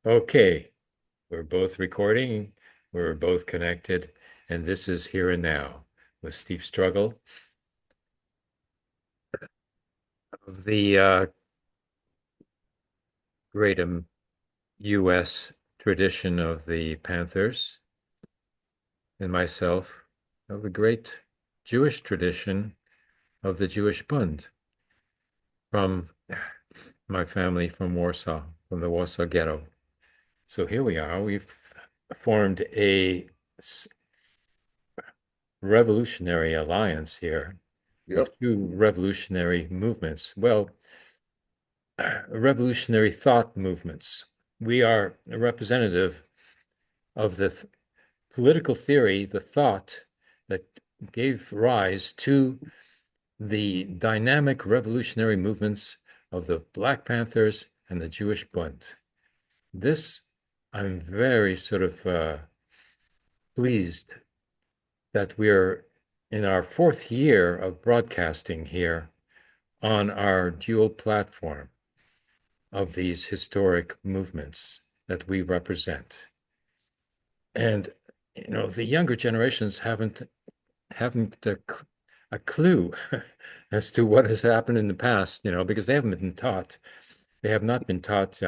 Okay, we're both recording, we're both connected, and this is Here and Now with Steve Struggle of the great U.S. tradition of the Panthers, and myself of the great Jewish tradition of the Jewish Bund from my family from Warsaw, from the Warsaw Ghetto. So here we are. We've formed a revolutionary alliance here Yep. of two revolutionary movements. Well, revolutionary thought movements. We are a representative of the political theory, the thought that gave rise to the dynamic revolutionary movements of the Black Panthers and the Jewish Bund. This, I'm very sort of pleased that we're in our fourth year of broadcasting here on our dual platform of these historic movements that we represent. And the younger generations haven't a clue as to what has happened in the past, because they haven't been taught. They have not been taught,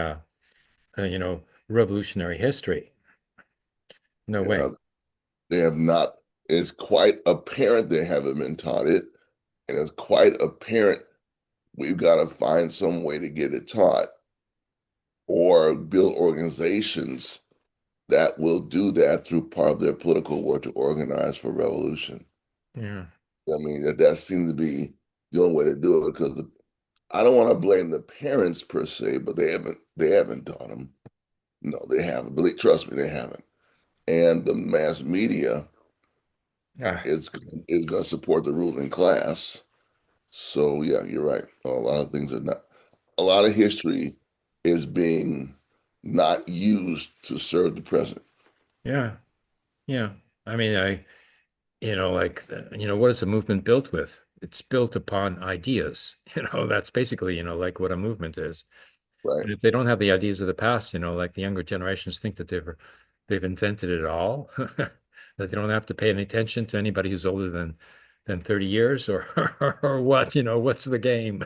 revolutionary history. No way. Yeah. They have not. It's quite apparent they haven't been taught it, and it's quite apparent we've got to find some way to get it taught or build organizations that will do that through part of their political work to organize for revolution. Yeah. I mean, that seems to be the only way to do it because I don't want to blame the parents per se, but they haven't taught them. No, they haven't. Believe, trust me, they haven't. And the mass media Ah, is going to support the ruling class. So yeah, you're right. A lot of things are not. A lot of history is being not used to serve the present. yeah. Yeah. I mean, like, what is a movement built with? It's built upon ideas. That's basically, like what a movement is. Right. And if they don't have the ideas of the past, like the younger generations think that they've invented it all, that they don't have to pay any attention to anybody who's older than 30 years or or what, what's the game?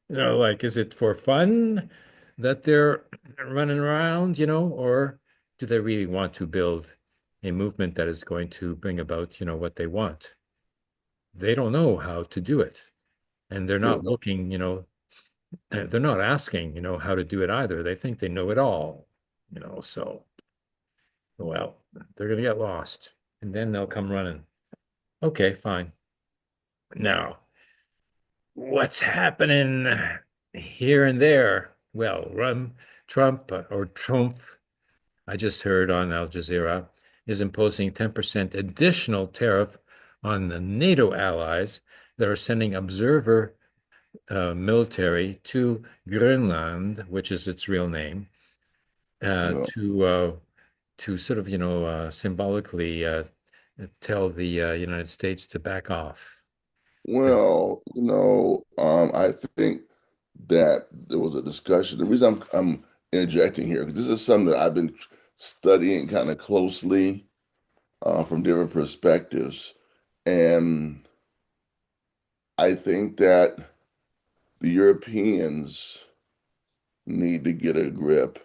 Like, is it for fun that they're running around, or do they really want to build a movement that is going to bring about, what they want? They don't know how to do it. And they're Yeah. not looking, they're not asking, how to do it either. They think they know it all, so, well, they're going to get lost and then they'll come running. Okay, fine. Now, what's happening here and there? Well, Trump or Trump, I just heard on Al Jazeera, is imposing 10% additional tariff on the NATO allies that are sending observer military to Greenland, which is its real name, uh, No. to uh, to sort of, symbolically tell the United States to back off. Well, I think that there was a discussion. The reason I'm interjecting here, because this is something that I've been studying kind of closely from different perspectives, and I think that the Europeans need to get a grip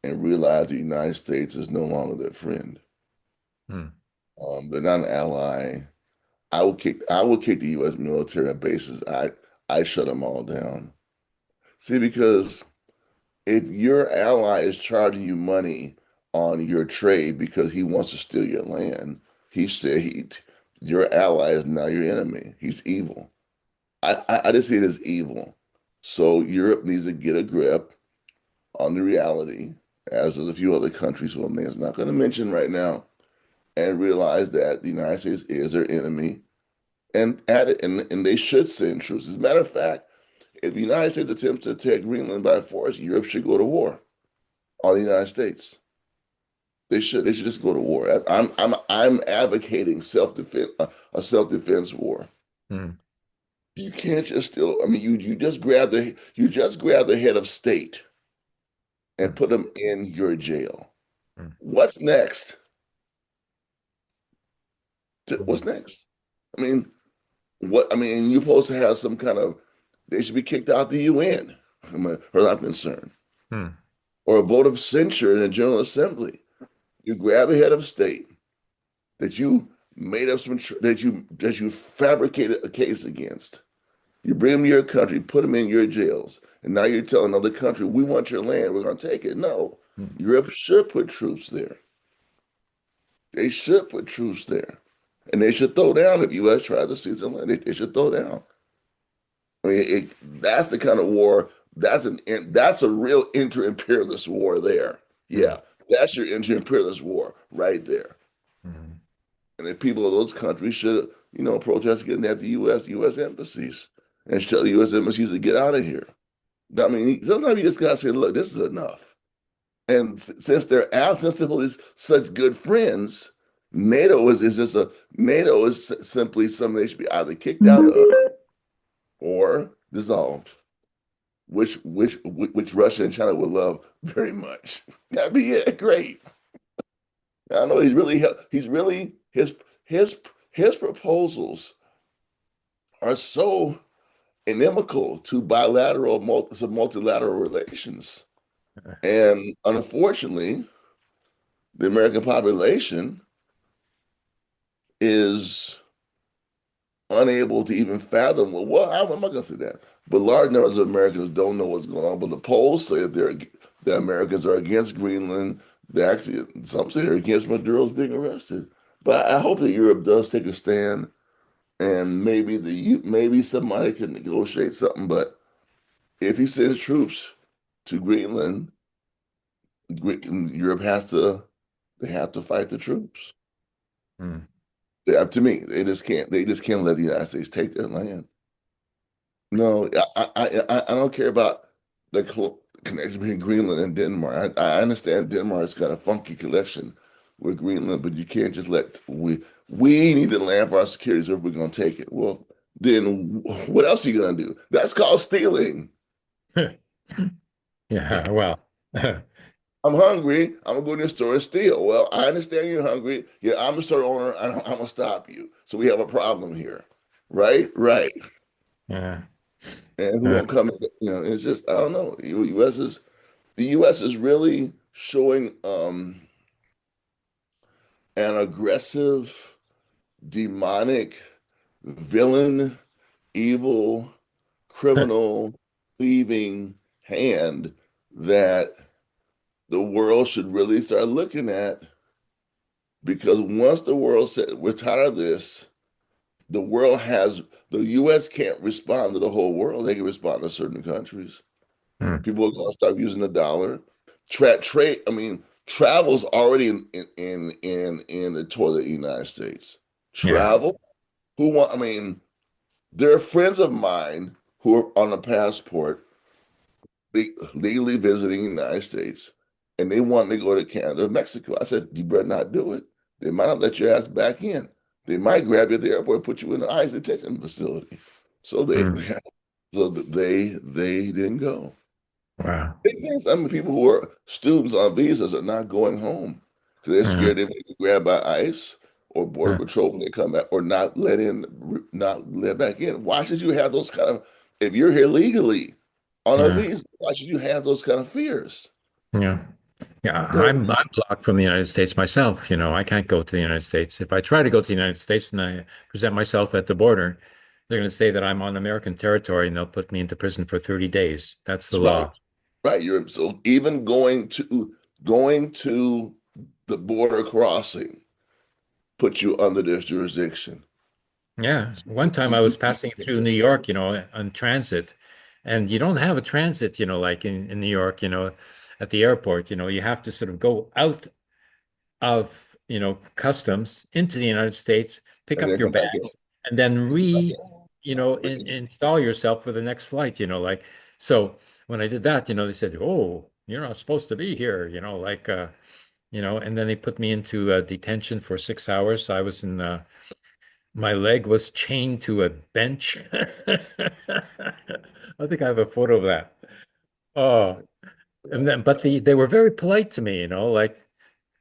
and realize the United States is no longer their friend. Hmm. They're not an ally. I will kick the U.S. military bases. I shut them all down. See, because if your ally is charging you money on your trade because he wants to steal your land, he said your ally is now your enemy. He's evil. I just see it as evil. So Europe needs to get a grip on the reality, as does a few other countries who I'm not going to mention right now, and realize that the United States is their enemy and at it, and they should send troops. As a matter of fact, if the United States attempts to take Greenland by force, Europe should go to war on the United States. They should just go to war. I'm advocating self-defense, a self-defense war. Hmm. You can't just still. I mean, you just grab the head of state and mm, put them in your jail. mm, What's next? What's mm, next? I mean, what? I mean, you're supposed to have some kind of. They should be kicked out the UN, as far as I'm concerned, mm, or a vote of censure in the General Assembly. You grab a head of state that you made up that you fabricated a case against. You bring them to your country, put them in your jails, and now you're telling another country, "We want your land. We're going to take it." No, mm, Europe should put troops there. They should put troops there, and they should throw down if U.S. tries to seize the land. They should throw down. I mean, that's the kind of war. That's a real inter-imperialist war there. mm, Yeah, that's your inter-imperialist war right there. mm, And the people of those countries should, protest getting at the U.S. embassies and tell the U.S. embassies to get out of here. I mean, sometimes you just gotta say, look, this is enough. And since they're both such good friends, NATO is simply something they should be either kicked out of or dissolved, which Russia and China would love very much. That'd be it. Great. I know his his proposals are so inimical to multilateral relations. And unfortunately, the American population is unable to even fathom. Well, I'm not going to say that, but large numbers of Americans don't know what's going on. But the polls say that Americans are against Greenland. They actually, some say they're against Maduro's being arrested. But I hope that Europe does take a stand, and maybe somebody can negotiate something. But if he sends troops to Greenland, Europe have to fight the troops. mm. To me, they just can't let the United States take their land. No, I don't care about the connection between Greenland and Denmark. I understand Denmark's got a funky connection with Greenland, but you can't just we need the land for our security, so if we're going to take it. Well, then what else are you going to do? That's called stealing. Yeah, well, I'm hungry. I'm gonna go in the store and steal. Well, I understand you're hungry. Yeah, I'm the store owner. I'm gonna stop you. So we have a problem here, right? Right. yeah, And who uh, gonna come? It's just I don't know. The U.S. is really showing an aggressive, demonic, villain, evil, criminal, thieving hand that the world should really start looking at because once the world said we're tired of this, the U.S. can't respond to the whole world. They can respond to certain countries. mm, People are going to start using the dollar. Trade. I mean, travel's already in the toilet in the United States. yeah, Travel. Who want? I mean, there are friends of mine who are on a passport legally visiting the United States, and they want to go to Canada or Mexico. I said, you better not do it. They might not let your ass back in. They might grab you at the airport and put you in the ICE detention facility. So they mm, so they didn't go. wow, I mean, people who are students on visas are not going home because they're uh, scared they may be grabbed by ICE or Border uh, Patrol when they come back, or not let back in. Why should you have those kind of, if you're here legally on a yeah, visa, why should you have those kind of fears? yeah, yeah. So, I'm blocked from the United States myself. I can't go to the United States. If I try to go to the United States and I present myself at the border, they're going to say that I'm on American territory and they'll put me into prison for 30 days. That's the that's right, law. right. So even going to the border crossing puts you under this jurisdiction. Yeah. One time I You- was passing through New York, on transit, and you don't have a transit, like in New York, at the airport, you have to sort of go out of, customs into the United States, pick and up then your come back in. bags, and then install yourself for the next flight, so when I did that, they said, "Oh, you're not supposed to be here," and then they put me into detention for 6 hours. I was in my leg was chained to a bench. I think I have a photo of that. Oh, And then, but they were very polite to me, like,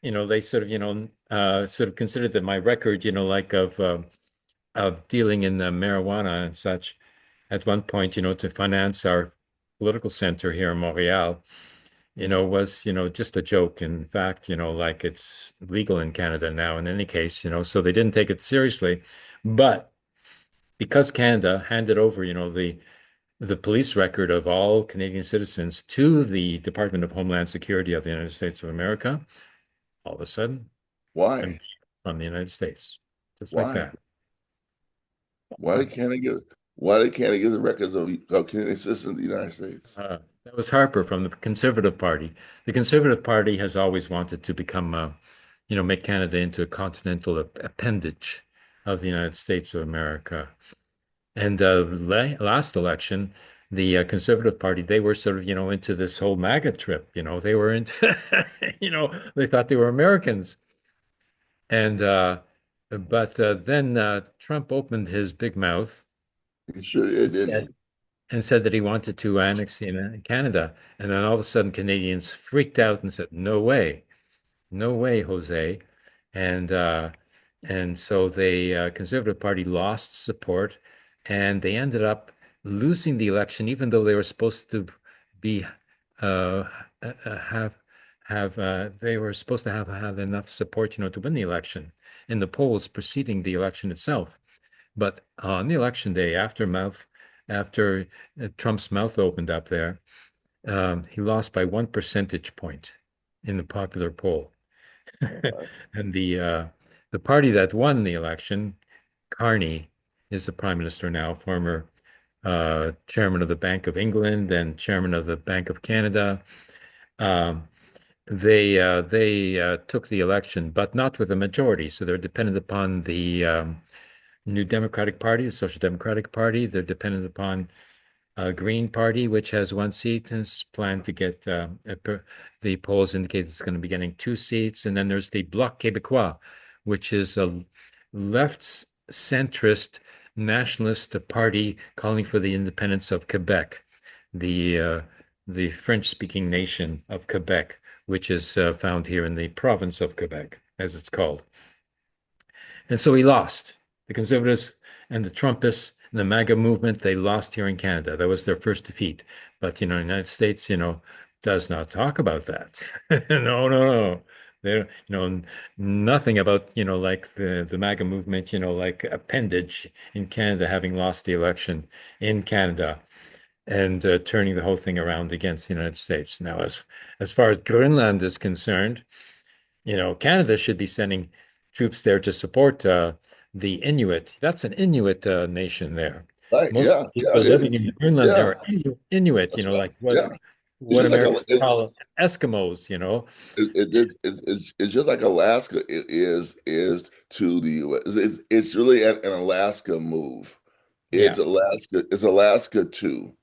they sort of, sort of considered that my record, like of dealing in marijuana and such at one point, to finance our political center here in Montreal, was, just a joke. In fact, like it's legal in Canada now in any case, so they didn't take it seriously. But because Canada handed over, the police record of all Canadian citizens to the Department of Homeland Security of the United States of America, all of a sudden, I'm Why? from the United States, just like Why? that. Why they can't give why they can't give the records of Canadian citizens of the United States? That was Harper from the Conservative Party. The Conservative Party has always wanted to become, make Canada into a continental appendage of the United States of America. And last election, the Conservative Party, they were sort of, into this whole MAGA trip. They were into, they thought they were Americans. And but then Trump opened his big mouth He sure did, and didn't said he? that he wanted to annex Canada. And then all of a sudden, Canadians freaked out and said, "No way, no way, Jose." And uh, and so the Conservative Party lost support, and they ended up losing the election, even though they were supposed to be uh, have they were supposed to have had enough support, to win the election in the polls preceding the election itself. But on the election day, after Trump's mouth opened up there, he lost by 1 percentage point in the popular poll. And the party that won the election, Carney, is the prime minister now, former chairman of the Bank of England and chairman of the Bank of Canada. Um, they took the election, but not with a majority. So they're dependent upon the New Democratic Party, the Social Democratic Party. They're dependent upon Green Party, which has 1 seat, and is planned to get the polls indicate it's going to be getting 2 seats. And then there's the Bloc Québécois, which is a left centrist nationalist party calling for the independence of Quebec, the uh, the French-speaking nation of Quebec, which is found here in the province of Quebec, as it's called. And so he lost. The conservatives and the Trumpists and the MAGA movement, they lost here in Canada. That was their first defeat. But, the United States, does not talk about that. No, no, no. There, nothing about, like the MAGA movement, like appendage in Canada having lost the election in Canada and turning the whole thing around against the United States. Now, as far as Greenland is concerned, Canada should be sending troops there to support the Inuit. That's an Inuit nation there. Right? Most Yeah, yeah, people it is. living in Greenland Yeah, are Inuit, that's right. like what Yeah, it's what just like a Americans call Eskimos. it's just like Alaska is to the US. It's really an Alaska move. Yeah, It's Alaska too,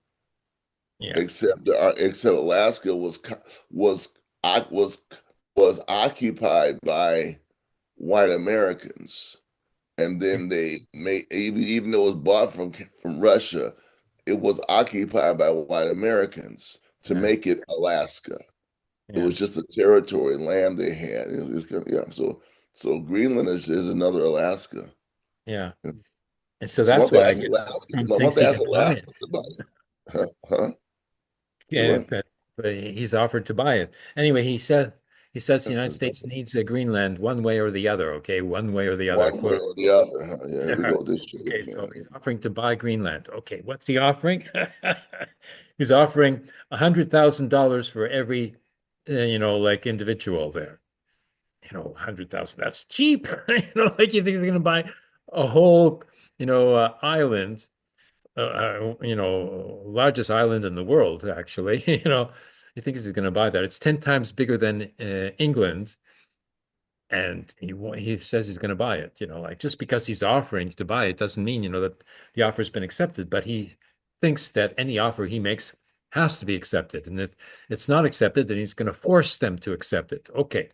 yeah, except Alaska was I was occupied by white Americans, and then they made even though it was bought from Russia, it was occupied by white Americans to yeah, make it Alaska. It yeah, was just a territory, land they had. Yeah. So Greenland is another Alaska. yeah. Yeah. And so So why that's don't they why I ask guess Alaska? Trump Why don't thinks they he ask can buy Alaska it. about it? Huh? Huh? So Yeah, what? but he's offered to buy it. Anyway, he says the United States needs Greenland one way or the other. Okay, one way or the other, One way quote. or the other. Huh? Yeah, here we go with this shit Okay, so again. he's offering to buy Greenland. Okay, what's he offering? He's offering $100,000 for every, like individual there. 100,000. That's cheap. Like you think they're going to buy a whole, island, largest island in the world, actually. You think he's going to buy that? It's 10 times bigger than England, and he says he's going to buy it. Like just because he's offering to buy it doesn't mean, that the offer's been accepted, but he thinks that any offer he makes has to be accepted. And if it's not accepted, then he's going to force them to accept it. Okay,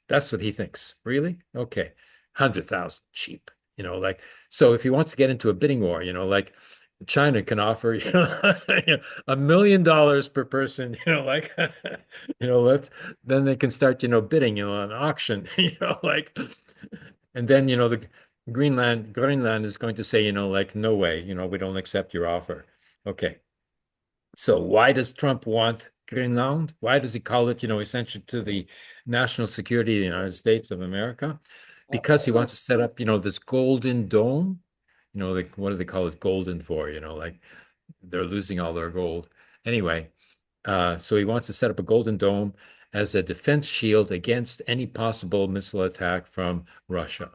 that's what he thinks. Really? Okay. 100,000 cheap. Like so if he wants to get into a bidding war, like China can offer, $1 million per person, like, let's then they can start, bidding, on auction, like, and then, the Greenland is going to say, like, no way, we don't accept your offer. Okay. So why does Trump want Greenland? Why does he call it, essential to the national security of the United States of America? Because he wants to set up, this golden dome. Like what do they call it golden for? Like they're losing all their gold. Anyway, so he wants to set up a golden dome as a defense shield against any possible missile attack from Russia.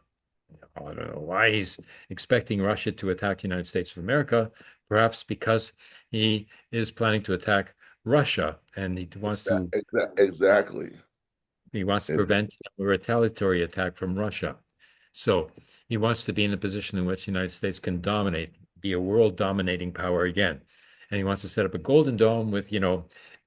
I don't know why he's expecting Russia to attack the United States of America, perhaps because he is planning to attack Russia and Exactly. he wants to Exactly. prevent a retaliatory attack from Russia. So he wants to be in a position in which the United States can dominate, be a world dominating power again. And he wants to set up a golden dome with,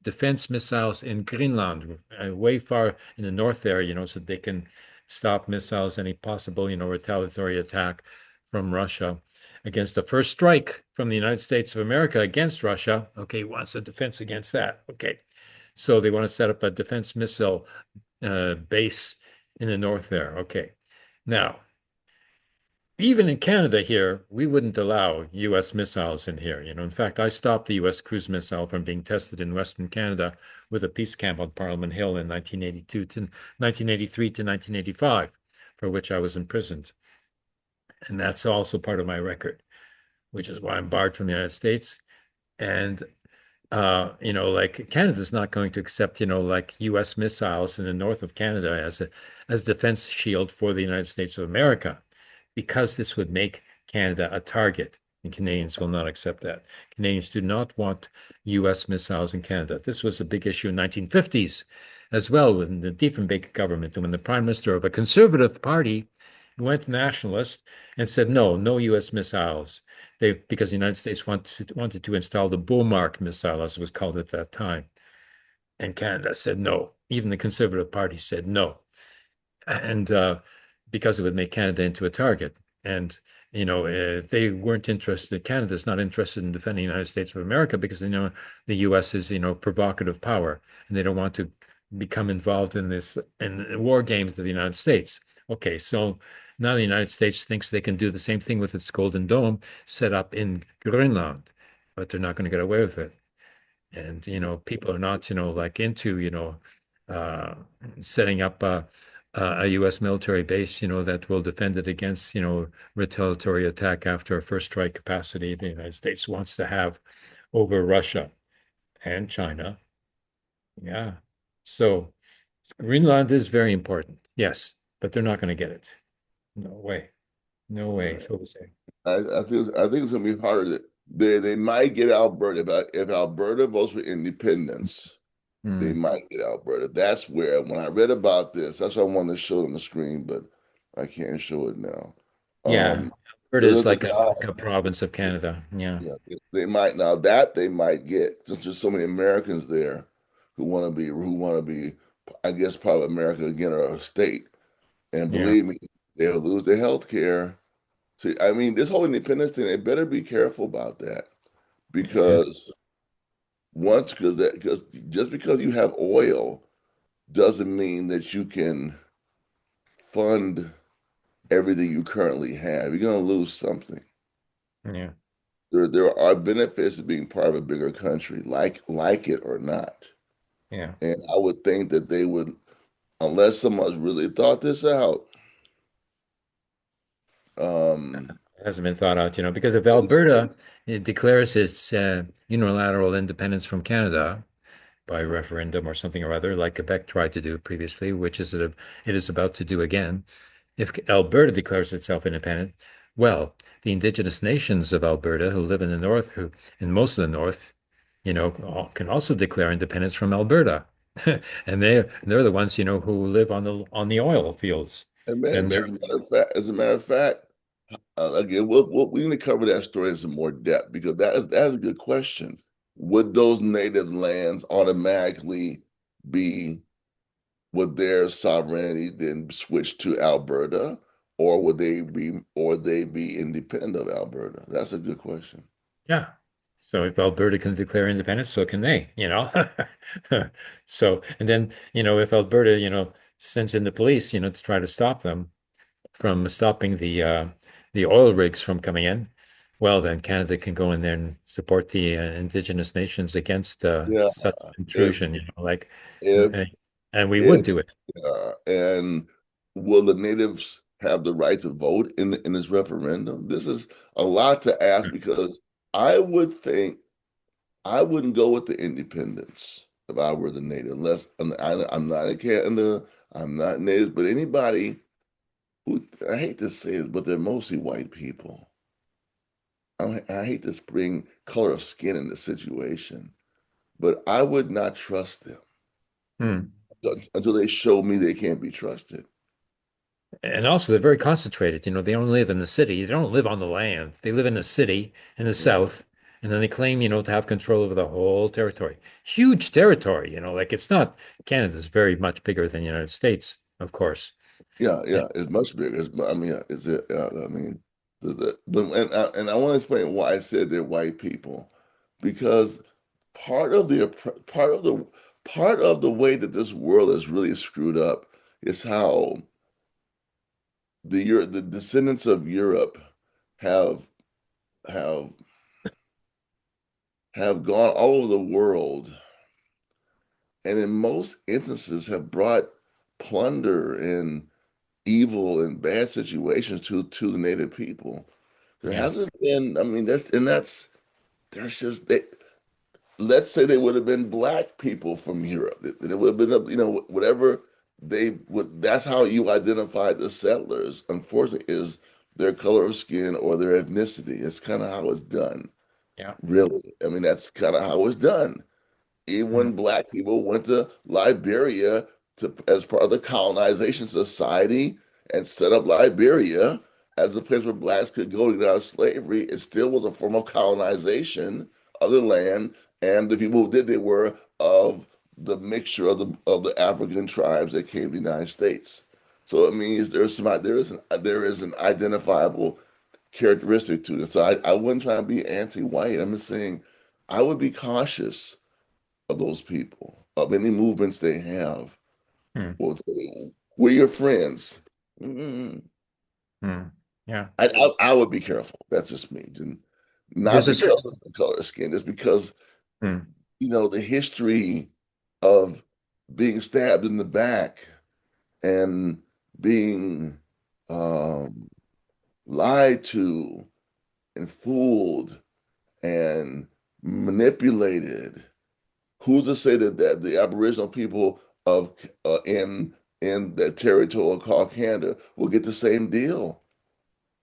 defense missiles in Greenland, way far in the north there, so they can stop missiles, any possible, retaliatory attack from Russia against the first strike from the United States of America against Russia. Okay, he wants a defense against that. Okay. So they want to set up a defense missile base in the north there. Okay. Now, even in Canada here, we wouldn't allow U.S. missiles in here. In fact, I stopped the U.S. cruise missile from being tested in Western Canada with a peace camp on Parliament Hill in 1982 to 1983 to 1985, for which I was imprisoned. And that's also part of my record, which is why I'm barred from the United States. And like Canada's not going to accept, like US missiles in the north of Canada as defense shield for the United States of America, because this would make Canada a target. And Canadians will not accept that. Canadians do not want US missiles in Canada. This was a big issue in 1950s as well, when the Diefenbach government and when the prime minister of a conservative party went nationalist and said, no, no US missiles. Because the United States wanted to install the Beaumark missile, as it was called at that time. And Canada said no. Even the Conservative Party said no. And because it would make Canada into a target. And, they weren't interested, Canada's not interested in defending the United States of America because they know the US is, provocative power and they don't want to become involved in war games of the United States. Okay, so now the United States thinks they can do the same thing with its Golden Dome set up in Greenland, but they're not going to get away with it. And, people are not, like into, uh, setting up a U.S. military base, that will defend it against, retaliatory attack after a first strike capacity the United States wants to have over Russia and China. Yeah. So Greenland is very important. Yes, but they're not going to get it. No way. No way, so to say. I think it's gonna be harder. They might get Alberta if Alberta votes for independence. They Hmm. might get Alberta. That's where when I read about this, that's why I wanted to show it on the screen, but I can't show it now. Yeah. Um, Alberta so is there's a like guy, a province of Canada. Yeah. yeah, they might now that they might get since there's so many Americans there who want to be, I guess, part of America again or a state. And Yeah. believe me, they'll lose their health care. See, I mean, this whole independence thing, they better be careful about that Yeah. because because just because you have oil doesn't mean that you can fund everything you currently have. You're going to lose something. Yeah. There are benefits to being part of a bigger country, like it or not. Yeah. And I would think that they would, unless someone's really thought this out. Um, It hasn't been thought out, because if Alberta declares its unilateral independence from Canada by referendum or something or other, like Quebec tried to do previously, which is it is about to do again. If Alberta declares itself independent, well, the indigenous nations of Alberta who live in the north, who in most of the north, can also declare independence from Alberta. And they're the ones, who live on the oil fields. and And maybe they're as a matter of fact, again, we need to cover that story in some more depth because that is a good question. Would those native lands automatically be would their sovereignty then switch to Alberta, or would they be independent of Alberta? That's a good question. Yeah. So if Alberta can declare independence, so can they, you know? So, and then, if Alberta, sends in the police, to try to stop them from stopping the oil rigs from coming in, well, then Canada can go in there and support the Indigenous nations against Yeah. such If intrusion, like, if uh, and we would if do it. and will the natives have the right to vote in this referendum? This is a lot to ask because I would think I wouldn't go with the independence if I were the native. Unless I'm not a Canada, I'm not native, but anybody who I hate to say it, but they're mostly white people. I hate to bring color of skin in the situation, but I would not trust them Hmm. until they show me they can't be trusted. And also, they're very concentrated. They don't live in the city. They don't live on the land. They live in the city in the Yeah, south. And then they claim, to have control over the whole territory. Huge territory, like it's not Canada's very much bigger than the United States, of course. yeah, it's much bigger. I mean, yeah, it's I mean, and I want to explain why I said they're white people, because part of the part of the part of the way that this world is really screwed up is how the descendants of Europe have have have gone all over the world and in most instances have brought plunder and evil and bad situations to the native people. There Yeah. hasn't been, I mean, that's just they, let's say they would have been black people from Europe. It would have been, whatever they would, that's how you identify the settlers, unfortunately, is their color of skin or their ethnicity. It's kind of how it's done, Yeah. really. I mean, that's kind of how it's done. Even Mm. when black people went to Liberia as part of the colonization society and set up Liberia as a place where blacks could go to get out of slavery, it still was a form of colonization of the land. And the people who did it were of the mixture of the African tribes that came to the United States. So it means there is an identifiable characteristic to it. So I wouldn't try to be anti-white. I'm just saying I would be cautious of those people, of any movements they have, Mm. will say, we're your friends. Mm. Mm. Yeah. I would be careful. That's just me. And not There's a because certain. of the color of skin, just because, Mm. the history of being stabbed in the back and being um, lied to and fooled and manipulated. Who's to say that the Aboriginal people of in that territory called Canada will get the same deal?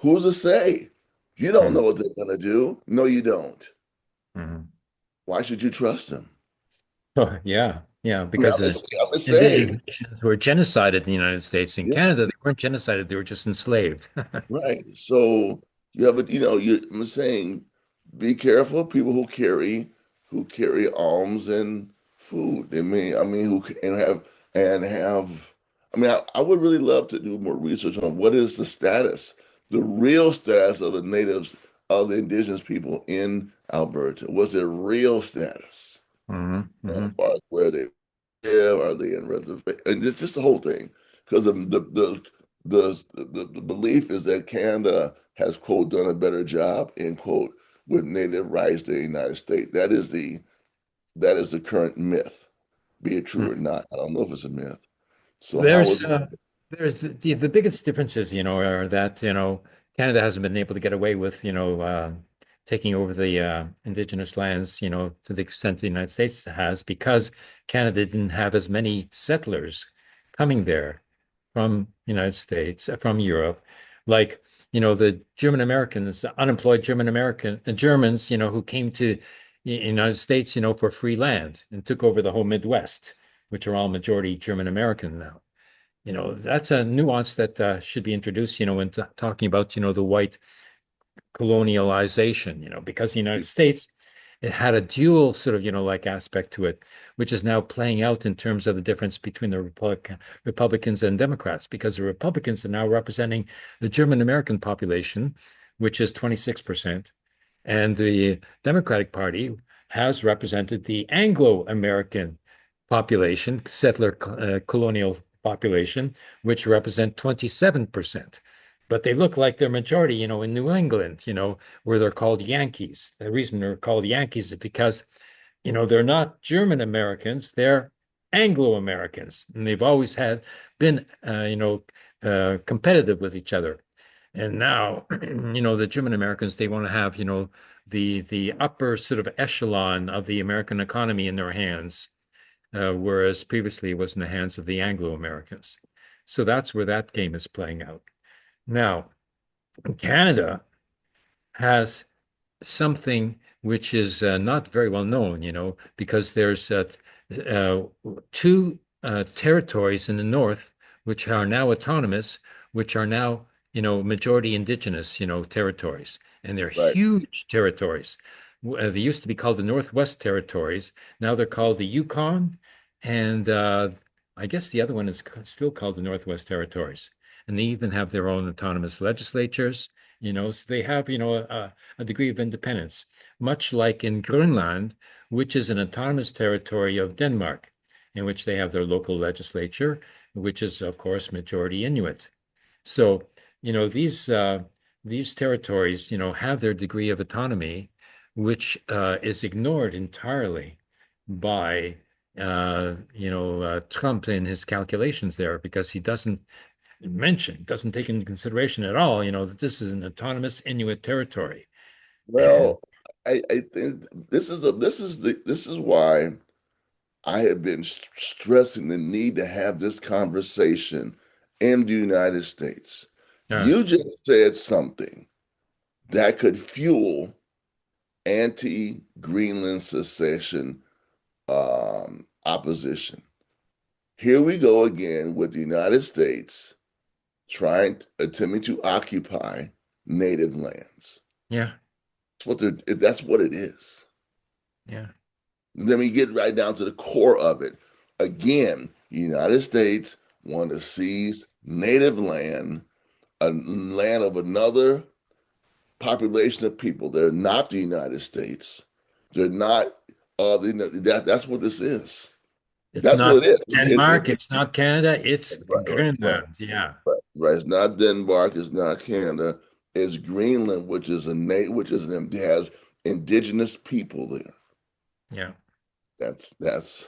Who's to say? You don't Mm. know what they're gonna do. No, you don't. Mm. Why should you trust them? Oh, yeah. Yeah. I mean, Because the I'm just saying, Indians were genocided in the United States. In yeah, Canada, they weren't genocided, they were just enslaved. right. So you have a, I'm saying, be careful of people who carry alms and food. Who and have. I mean, I would really love to do more research on what is the status, the real status of the natives, of the indigenous people in Alberta. What's their real status? Hmm. As Hmm. far as where they live, are they in reservation? And it's just the whole thing. Because the belief is that Canada has, quote, done a better job, end quote, with native rights than the United States. That is the current myth, be it true or not. I don't know if it's a myth. So how There's is the biggest differences, are that, Canada hasn't been able to get away with, taking over the indigenous lands, to the extent the United States has, because Canada didn't have as many settlers coming there from United States, from Europe, like, the German Americans, unemployed German American Germans, who came to the United States, for free land and took over the whole Midwest, which are all majority German American now. That's a nuance that should be introduced, when talking about, the white colonialization, because the United States, it had a dual sort of, like aspect to it, which is now playing out in terms of the difference between the Republicans and Democrats, because the Republicans are now representing the German American population, which is 26%, And the Democratic Party has represented the Anglo-American population, settler colonial population, which represent 27%. But they look like they're majority, in New England, where they're called Yankees. The reason they're called Yankees is because, they're not German Americans, they're Anglo Americans, and they've always had been, competitive with each other. And now, the German Americans, they want to have, the upper sort of echelon of the American economy in their hands, whereas previously it was in the hands of the Anglo Americans. So that's where that game is playing out. Now, Canada has something which is not very well known, because there's uh, two territories in the north which are now autonomous, which are now, majority indigenous, territories, and they're Right. huge territories. They used to be called the Northwest Territories. Now they're called the Yukon, and I guess the other one is still called the Northwest Territories. And they even have their own autonomous legislatures, so they have, a degree of independence, much like in Greenland, which is an autonomous territory of Denmark, in which they have their local legislature, which is, of course, majority Inuit. So, these territories, have their degree of autonomy, which is ignored entirely by Trump in his calculations there, because he doesn't take into consideration at all, that this is an autonomous Inuit territory. And Well, I think this is why I have been stressing the need to have this conversation in the United States. uh, You just said something that could fuel anti-Greenland secession opposition. Here we go again with the United States attempting to occupy native lands. yeah, That's what it is. yeah, Then we get right down to the core of it. Again, United States want to seize native land, a land of another population of people. They're not the United States. They're not that's what this is. it's That's not what it is. Denmark, it's not Canada, it's Right. Greenland. Yeah, Right. It's not Denmark. It's not Canada. It's Greenland, which is has indigenous people there. yeah. That's that's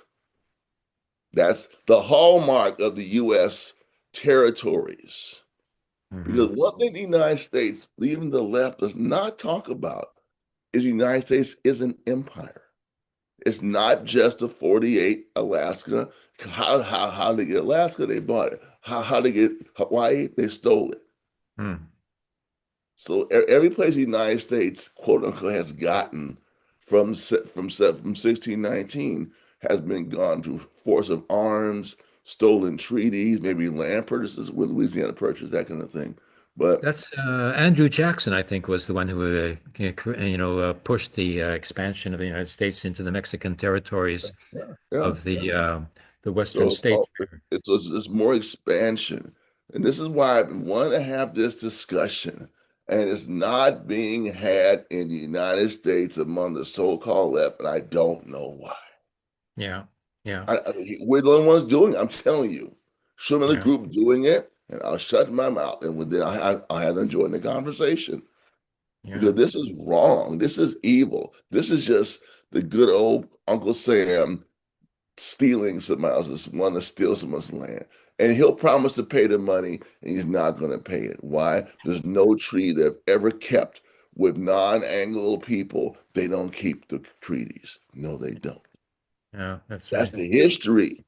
the hallmark of the U.S. territories. Because Hmm. one thing the United States, even the left, does not talk about is the United States is an empire. It's not just the 48 Alaska. How they get Alaska? They bought it. How they get Hawaii? They stole it. Hmm. So every place the United States, quote unquote, has gotten from 1619 has been gone through force of arms, stolen treaties, maybe land purchases with Louisiana Purchase, that kind of thing. But That's Andrew Jackson, I think, was the one who, pushed the expansion of the United States into the Mexican territories yeah, yeah. of the western So states there. it's more expansion, and this is why I want to have this discussion, and it's not being had in the United States among the so-called left, and I don't know why. Yeah, yeah, We're the only ones doing it. I'm telling you. Show me the yeah, group doing it, and I'll shut my mouth, and then I'll have them join the conversation yeah. because this is wrong. This is evil. This is just the good old Uncle Sam stealing somebody else's, want to steal someone's land. And he'll promise to pay the money, and he's not going to pay it. Why? There's no tree they've ever kept with non-Anglo people. They don't keep the treaties. No, they don't. Yeah, that's That's right. the history.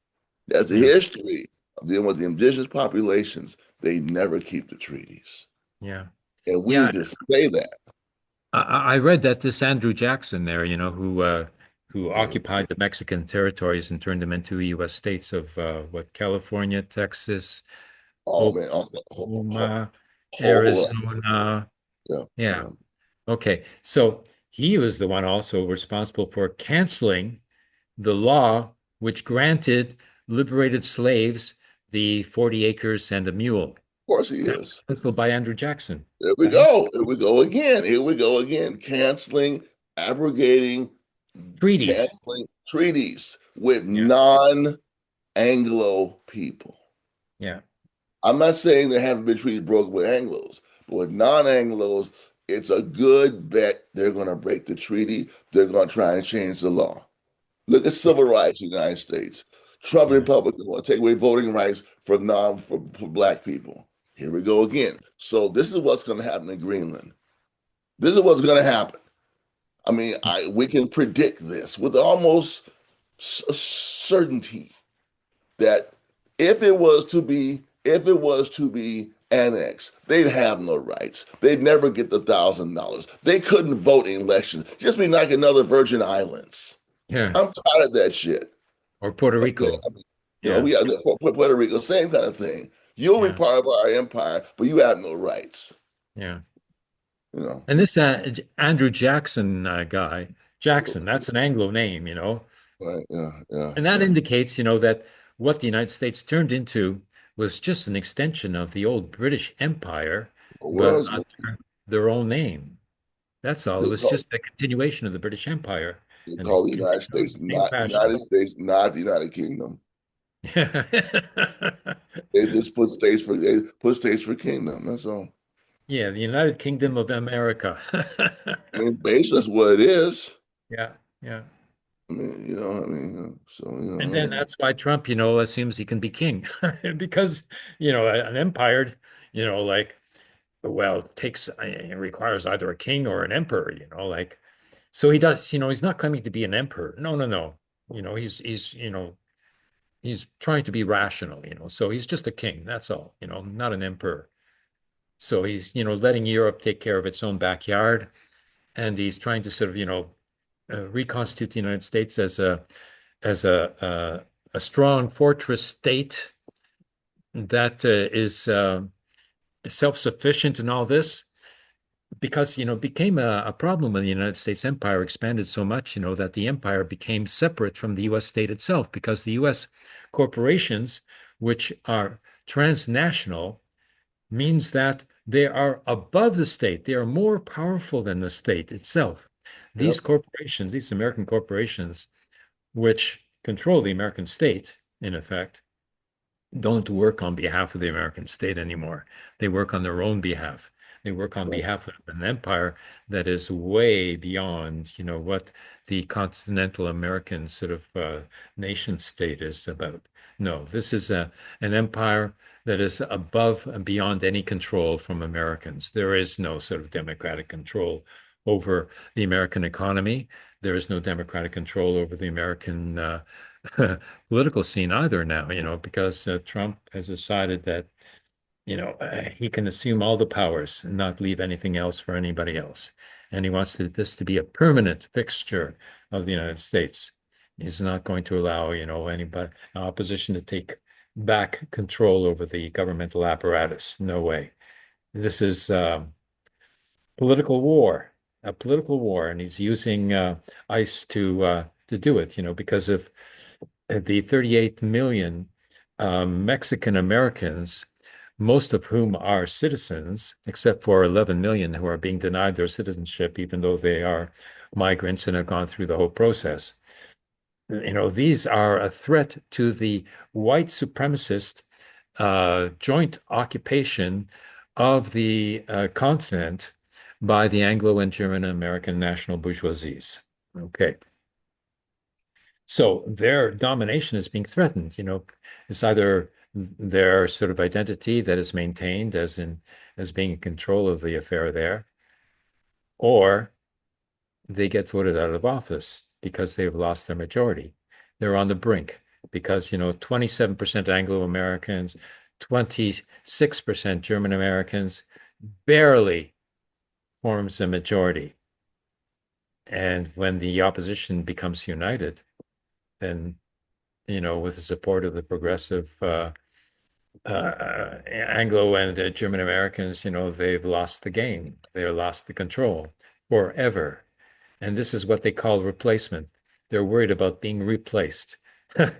That's the Yeah, history of dealing with the indigenous populations. They never keep the treaties. yeah, And we yeah. need to say that. I read that this Andrew Jackson there, who Yeah. occupied the Mexican territories and turned them into U.S. states of what, California, Texas, Oh man. Oklahoma, Whole lot. Arizona. Yeah. Yeah. Yeah. Okay. So he was the one also responsible for canceling the law which granted liberated slaves the 40 acres and a mule. course he is. Principled by Andrew Jackson, There we right? go. Here we go again. Here we go again. Canceling, abrogating, Treaties. canceling treaties with Yeah, non-Anglo people. yeah, I'm not saying there haven't been treaties broken with Anglos, but with non-Anglos, it's a good bet they're going to break the treaty. They're going to try and change the law. Look at yeah, civil rights in the United States. Trump and yeah, Republicans want to take away voting rights for black people. Here we go again. So this is what's going to happen in Greenland. This is what's going to happen. I mean, we can predict this with almost certainty that if it was to be annexed, they'd have no rights. They'd never get the $1,000. They couldn't vote in elections. Just be like another Virgin Islands. yeah. I'm tired of that shit. Or Puerto Okay, Rico. I mean, Yeah, we got Puerto Rico, same kind of thing. You'll be yeah, part of our empire, but you have no rights. yeah. You know, And this Andrew Jackson guy, Jackson, that's an Anglo name, right? Yeah, yeah, and that yeah. indicates, that what the United States turned into was just an extension of the old British Empire, The but world's under their own name. That's all. It they was call just a continuation of the British Empire, they and they call the United continued on in States the same not fashion. United States, not the United Kingdom. Yeah. They just put states for kingdom. That's all. Yeah, the United Kingdom of America. I mean, basically, that's what it is. Yeah, yeah. I mean, so And then that's why Trump, assumes he can be king because, an empire, like, well, takes it requires either a king or an emperor, like, so he does, he's not claiming to be an emperor. No, no, no. He's trying to be rational, so he's just a king. That's all, not an emperor. So he's, letting Europe take care of its own backyard. And he's trying to sort of, reconstitute the United States as a strong fortress state that is self-sufficient in all this because became a problem when the United States empire expanded so much that the empire became separate from the US state itself because the US corporations, which are transnational, means that they are above the state. They are more powerful than the state itself. yep, These corporations, these American corporations, which control the American state, in effect, don't work on behalf of the American state anymore. They work on their own behalf. They work on right, behalf of an empire that is way beyond, what the continental American sort of nation state is about. No, this is an empire that is above and beyond any control from Americans. There is no sort of democratic control over the American economy. There is no democratic control over the American political scene either now, because Trump has decided that, he can assume all the powers and not leave anything else for anybody else. And he wants this to be a permanent fixture of the United States. He's not going to allow, anybody, opposition to take back control over the governmental apparatus. No way. This is political war, a political war, and he's using ICE to do it, because of the 38 million Mexican Americans, most of whom are citizens, except for 11 million who are being denied their citizenship, even though they are migrants and have gone through the whole process. These are a threat to the white supremacist joint occupation of the continent by the Anglo and German American national bourgeoisies. Okay. So their domination is being threatened. It's either their sort of identity that is maintained as being in control of the affair there, or they get voted out of office because they've lost their majority. They're on the brink because 27% Anglo-Americans, 26% German Americans barely forms a majority. And when the opposition becomes united, then with the support of the progressive Anglo and German Americans, they've lost the game. They've lost the control forever. And this is what they call replacement. They're worried about being replaced. So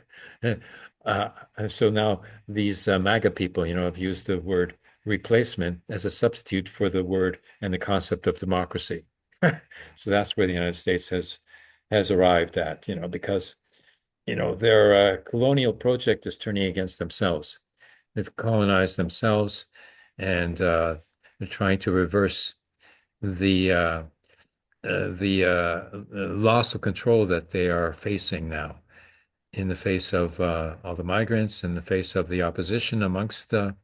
now these MAGA people, have used the word replacement as a substitute for the word and the concept of democracy. So that's where the United States has arrived at, because their colonial project is turning against themselves. They've colonized themselves, and they're trying to reverse the loss of control that they are facing now in the face of all the migrants, in the face of the opposition amongst the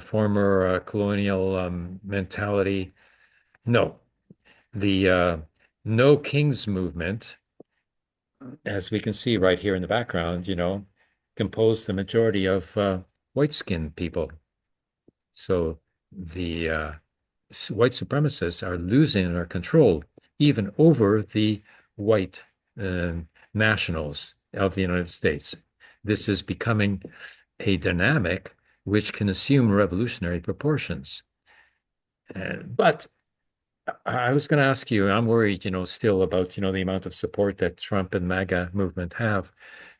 former colonial mentality. No, the No Kings movement, as we can see right here in the background, composed the majority of white-skinned people. So the white supremacists are losing their control even over the white uh, nationals of the United States. This is becoming a dynamic which can assume revolutionary proportions. But I was going to ask you, I'm worried, still about, the amount of support that Trump and MAGA movement have,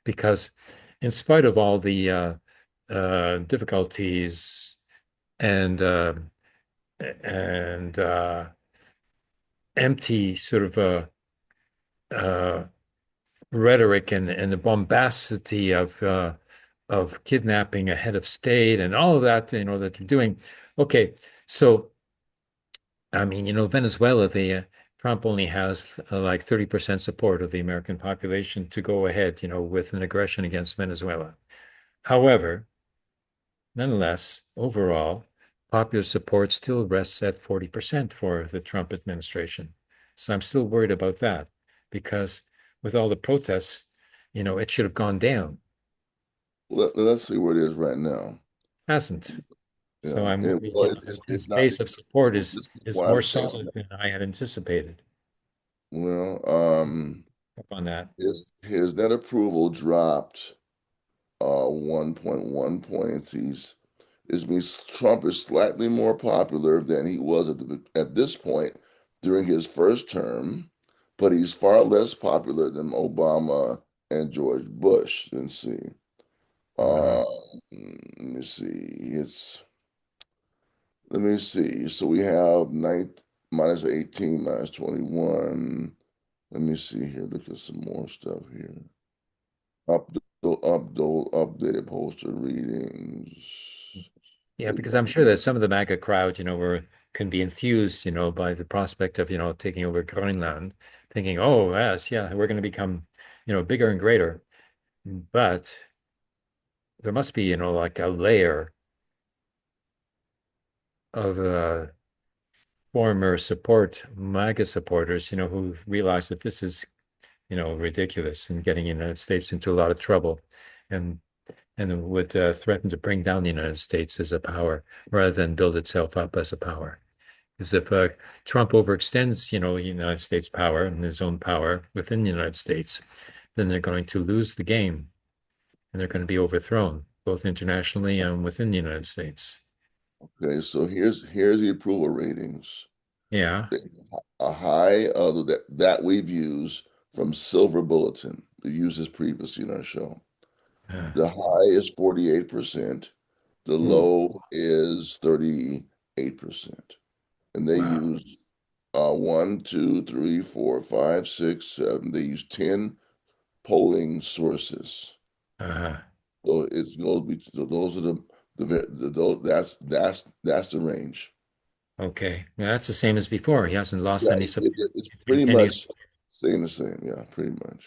because in spite of all the difficulties and and empty sort of uh, rhetoric and the bombacity of kidnapping a head of state and all of that, that they're doing. Okay, so I mean, Venezuela, Trump only has like 30% support of the American population to go ahead, with an aggression against Venezuela. However, nonetheless, overall, popular support still rests at 40% for the Trump administration. So I'm still worried about that because with all the protests, it should have gone down. Let's see where it is right now. Hasn't. So Yeah, I'm and worried, well, that it's his not. base of support is This is is what more I'm saying. solid than I had anticipated Well, up on that. his net approval dropped 1.1 points. This means Trump is slightly more popular than he was at this point during his first term, but he's far less popular than Obama and George Bush. Let's see. Uh-huh. Let me see. Let me see. So we have nine minus 18 minus 21. Let me see here. Look at some more stuff here. Updated poster readings. Yeah, because I'm sure that some of the MAGA crowd, can be enthused, by the prospect of, taking over Greenland, thinking, oh, yes, yeah, we're going to become, bigger and greater. But there must be, like a layer of former MAGA supporters, who realize that this is, ridiculous and getting the United States into a lot of trouble and would threaten to bring down the United States as a power rather than build itself up as a power. Because if Trump overextends, United States power and his own power within the United States, then they're going to lose the game and they're going to be overthrown, both internationally and within the United States. Okay, so here's the approval ratings. Yeah. A high of that we've used from Silver Bulletin. We used this previously in our show. Uh, The high is 48%. The ooh, low is 38%. And they wow. use one, two, three, four, five, six, seven. They use 10 polling sources. Uh, So it goes so those are those that's the range. okay. Yeah, that's the same as before. He hasn't lost Yeah, any support. it's He's pretty maintaining. much staying the same. Yeah, pretty much.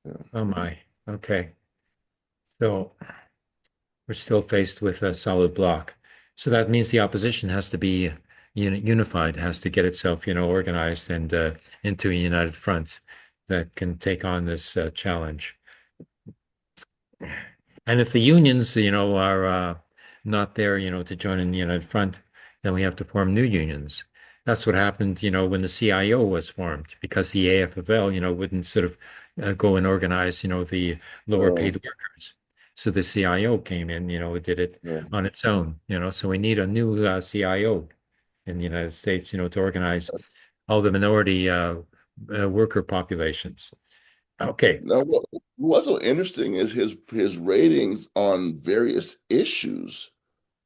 Yeah. Oh my. Okay. So we're still faced with a solid block. So that means the opposition has to be unified, has to get itself, organized and into a united front that can take on this challenge. And if the unions, are not there, to join in the united front, then we have to form new unions. That's what happened, when the CIO was formed, because the AFL, wouldn't sort of go and organize, the lower Uh, paid workers. So the CIO came in, did it yeah. on its own, so we need a new CIO in the United States, to organize all the minority worker populations. Okay. Now, what's so interesting is his ratings on various issues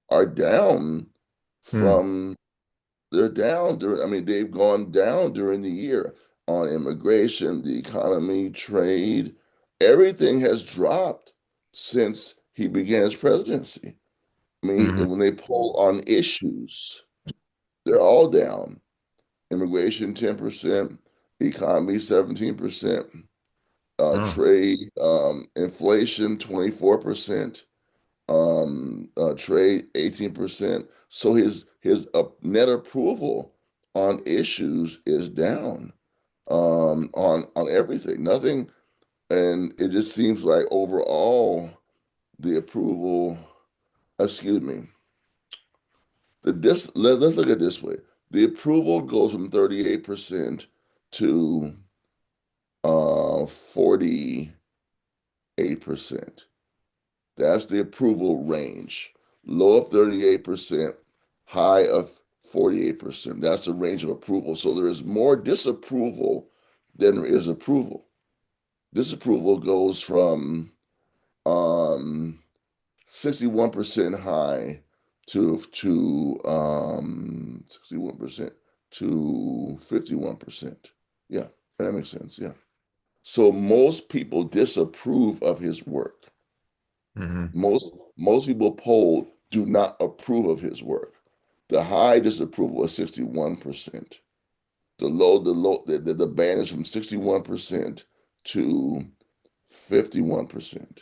are down Hmm. from they're down during, I mean, they've gone down during the year on immigration, the economy, trade. Everything has dropped since he began his presidency. I mean, Hmm. when they poll on issues, they're all down. Immigration 10%, economy 17%, Oh. trade, inflation 24%, trade 18%. So his net approval on issues is down on everything. Nothing, and it just seems like overall the approval, excuse me, let's look at it this way. The approval goes from 38% to 48%. That's the approval range. Low of 38%, high of 48%. That's the range of approval. So there is more disapproval than there is approval. Disapproval goes from um, 61% high to 61% to 51%. Yeah, that makes sense. Yeah. So most people disapprove of his work. Hmm. Most people polled do not approve of his work. The high disapproval is 61%. The band is from 61% to 51%.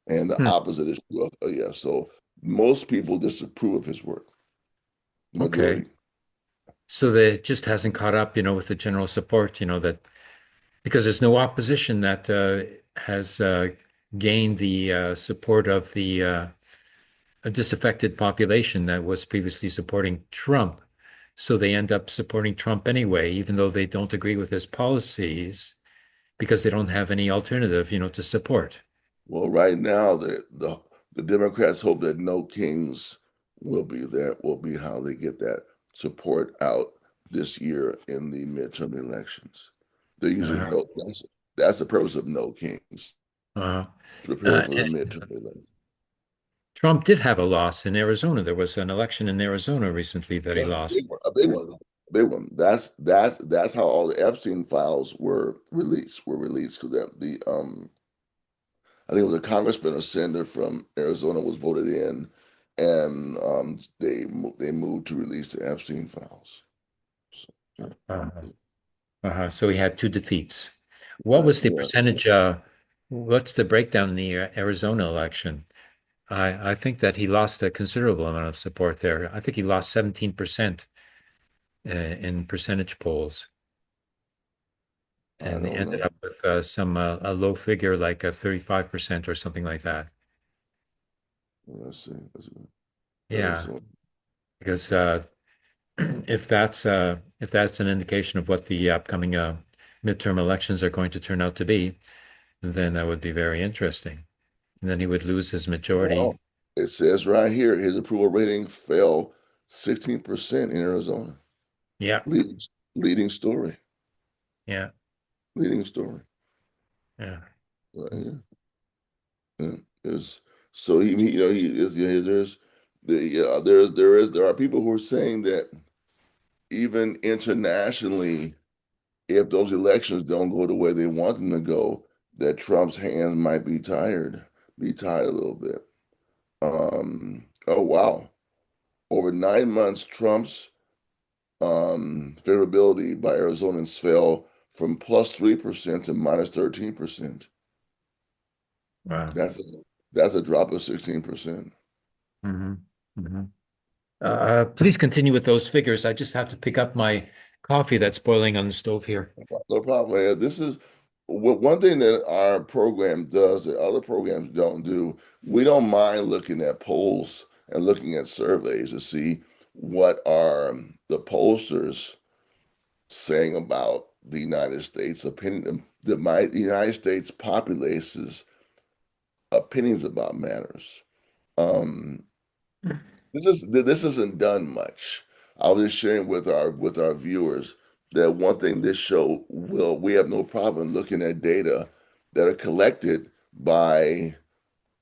And the Hmm. opposite is true. Yeah. So most people disapprove of his work. Okay. Majority. So that it just hasn't caught up, with the general support, that because there's no opposition that has gained the support of the disaffected population that was previously supporting Trump. So they end up supporting Trump anyway, even though they don't agree with his policies, because they don't have any alternative, to support. Well, right now the Democrats hope that no kings will be there, will be how they get that support out this year in the midterm elections. They usually Uh, know that's the purpose of no kings, uh, prepare uh, for the midterm elections. Trump did have a loss in Arizona. There was an election in Arizona recently that he Yeah, lost. a big one, a big one. That's how all the Epstein files were released. Because I think it was a congressman or senator from Arizona was voted in, and they moved to release the Epstein files. So, yeah, Uh, so he had two defeats. What was the yeah. percentage? What's the breakdown in the Arizona election? I think that he lost a considerable amount of support there. I think he lost 17% in percentage polls, I and they don't ended know. up with some a low figure like 35% or something like that. Let's see. Yeah, Arizona. because if that's an indication of what the upcoming midterm elections are going to turn out to be, then that would be very interesting. And then he would lose his majority. Well, it says right here his approval rating fell 16% in Arizona. Yeah, Leading leading story. yeah, Leading story. yeah. Right here. Yeah. Is so he is yeah, there are people who are saying that even internationally, if those elections don't go the way they want them to go, that Trump's hands might be tied a little bit. Oh wow. Over 9 months, Trump's favorability by Arizonans fell from plus 3% to minus 13%. Wow. That's a, that's a drop of 16%. Hmm. Hmm. Please continue with those figures. I just have to pick up my coffee that's boiling on the stove here. No problem. This is one thing that our program does that other programs don't do. We don't mind looking at polls and looking at surveys to see what are the pollsters saying about the United States opinion, the United States populace's opinions about matters. Um, this isn't done much. I was just sharing with our viewers that one thing this show will we have no problem looking at data that are collected by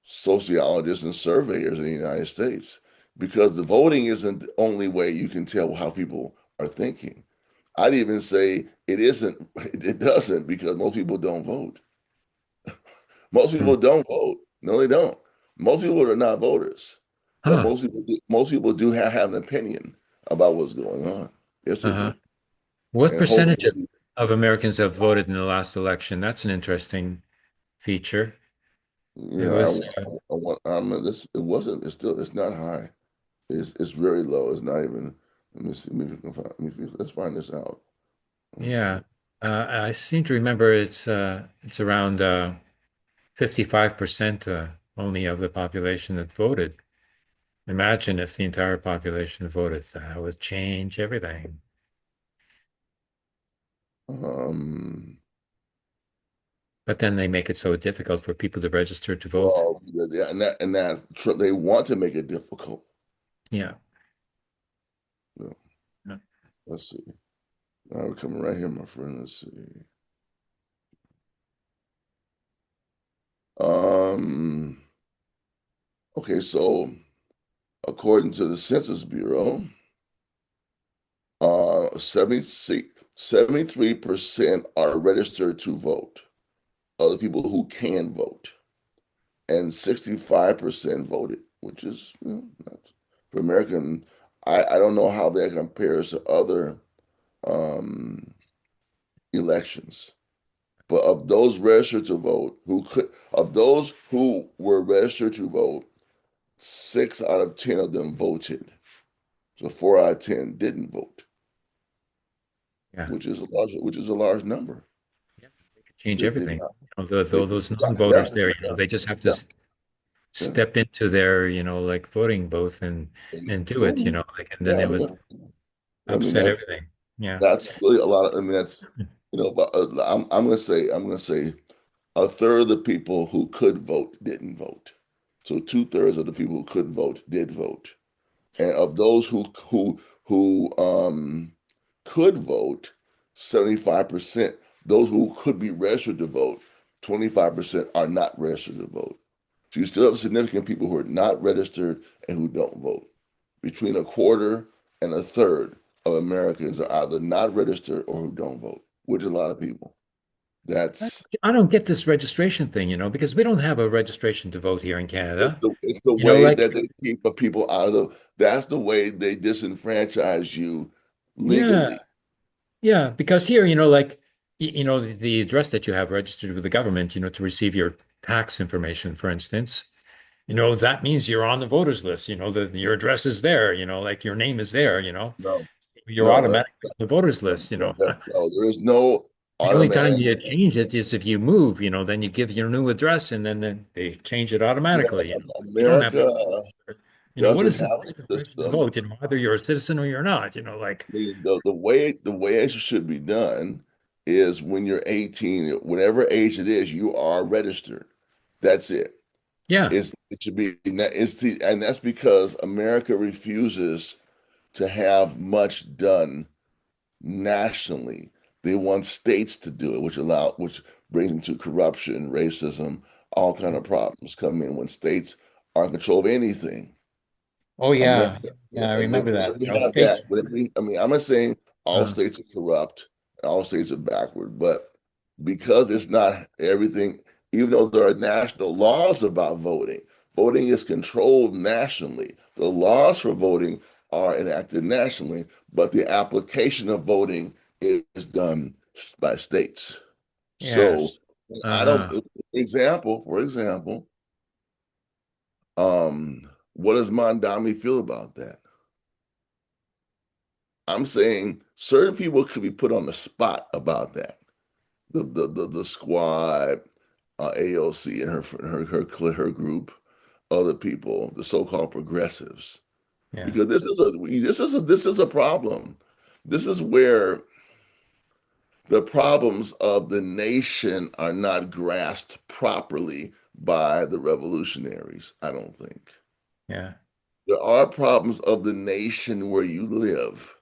sociologists and surveyors in the United States, because the voting isn't the only way you can tell how people are thinking. I'd even say it isn't, it doesn't, because most people don't vote. Most Hmm. people don't vote. No, they don't. Most people are not voters, but Huh. most people do have an opinion about what's going on. Yes, they Uh-huh. do. What And percentage hopefully, of Americans have voted in the last election? That's an interesting feature. It yeah, was, this, it wasn't, it's still, it's not high. It's very low. It's not even, let me see, maybe we can find, let's find this out. yeah. Okay. I seem to remember it's around 55% only of the population that voted. Imagine if the entire population voted. That would change everything. Um, But then they make it so difficult for people to register to vote. well, yeah, they want to make it difficult. Yeah. No, Yeah. let's see. Now we're coming right here, my friend. Let's see. Um, okay, so according to the Census Bureau, 73% are registered to vote, other people who can vote, and 65% voted, which is, not, for American, I don't know how that compares to other um, elections. But of those registered to vote, of those who were registered to vote, 6 out of 10 of them voted. So 4 out of 10 didn't vote, Yeah. which is a large number. Yeah. They could change That did everything. not. Those Yeah, yeah, non-voters there, yeah, they just have to yeah, yeah. step into their, like voting booth and do it, Mhm. like, and then Yeah, it would yeah. I mean, upset everything. Yeah. that's really a lot of. I mean, that's but I'm gonna say a third of the people who could vote didn't vote. So 2/3 of the people who could vote did vote. And of those who could vote, 75%, those who could be registered to vote, 25% are not registered to vote. So you still have significant people who are not registered and who don't vote. Between a quarter and a third of Americans are either not registered or who don't vote, which is a lot of people. That's I don't get this registration thing, because we don't have a registration to vote here in it's Canada. the way Like, that they keep the people out of that's the way they disenfranchise you yeah, legally. yeah, because here, like, the address that you have registered with the government, to receive your tax information, for instance, that means you're on the voters list, that your address is there, like your name is there, No, you're no, automatically on the voters list, no, there is no The only time automatic. you change it is if you move, then you give your new address and then they change it automatically. You don't have to America register. What doesn't is this have a registration to system. vote? Either you're a citizen or you're not, like, I mean, the way it should be done is when you're 18, whatever age it is, you are registered. That's it. yeah, It should be and that's because America refuses to have much done nationally. They want states to do it, which brings them to corruption, racism, all kind of problems come in when states are in control of anything. oh yeah, America, yeah, I America, remember whenever that. we have States. that, I mean, I'm not saying all Uh, states are corrupt and all states are backward, but because it's not everything, even though there are national laws about voting, voting is controlled nationally. The laws for voting are enacted nationally, but the application of voting is done by states. So yes. I don't, Uh-huh. for example, what does Mondami feel about that? I'm saying certain people could be put on the spot about that. The squad, AOC and her group, other people, the so-called progressives, Yeah, because this is a problem. This is where the problems of the nation are not grasped properly by the revolutionaries, I don't think. yeah. There are problems of the nation where you live,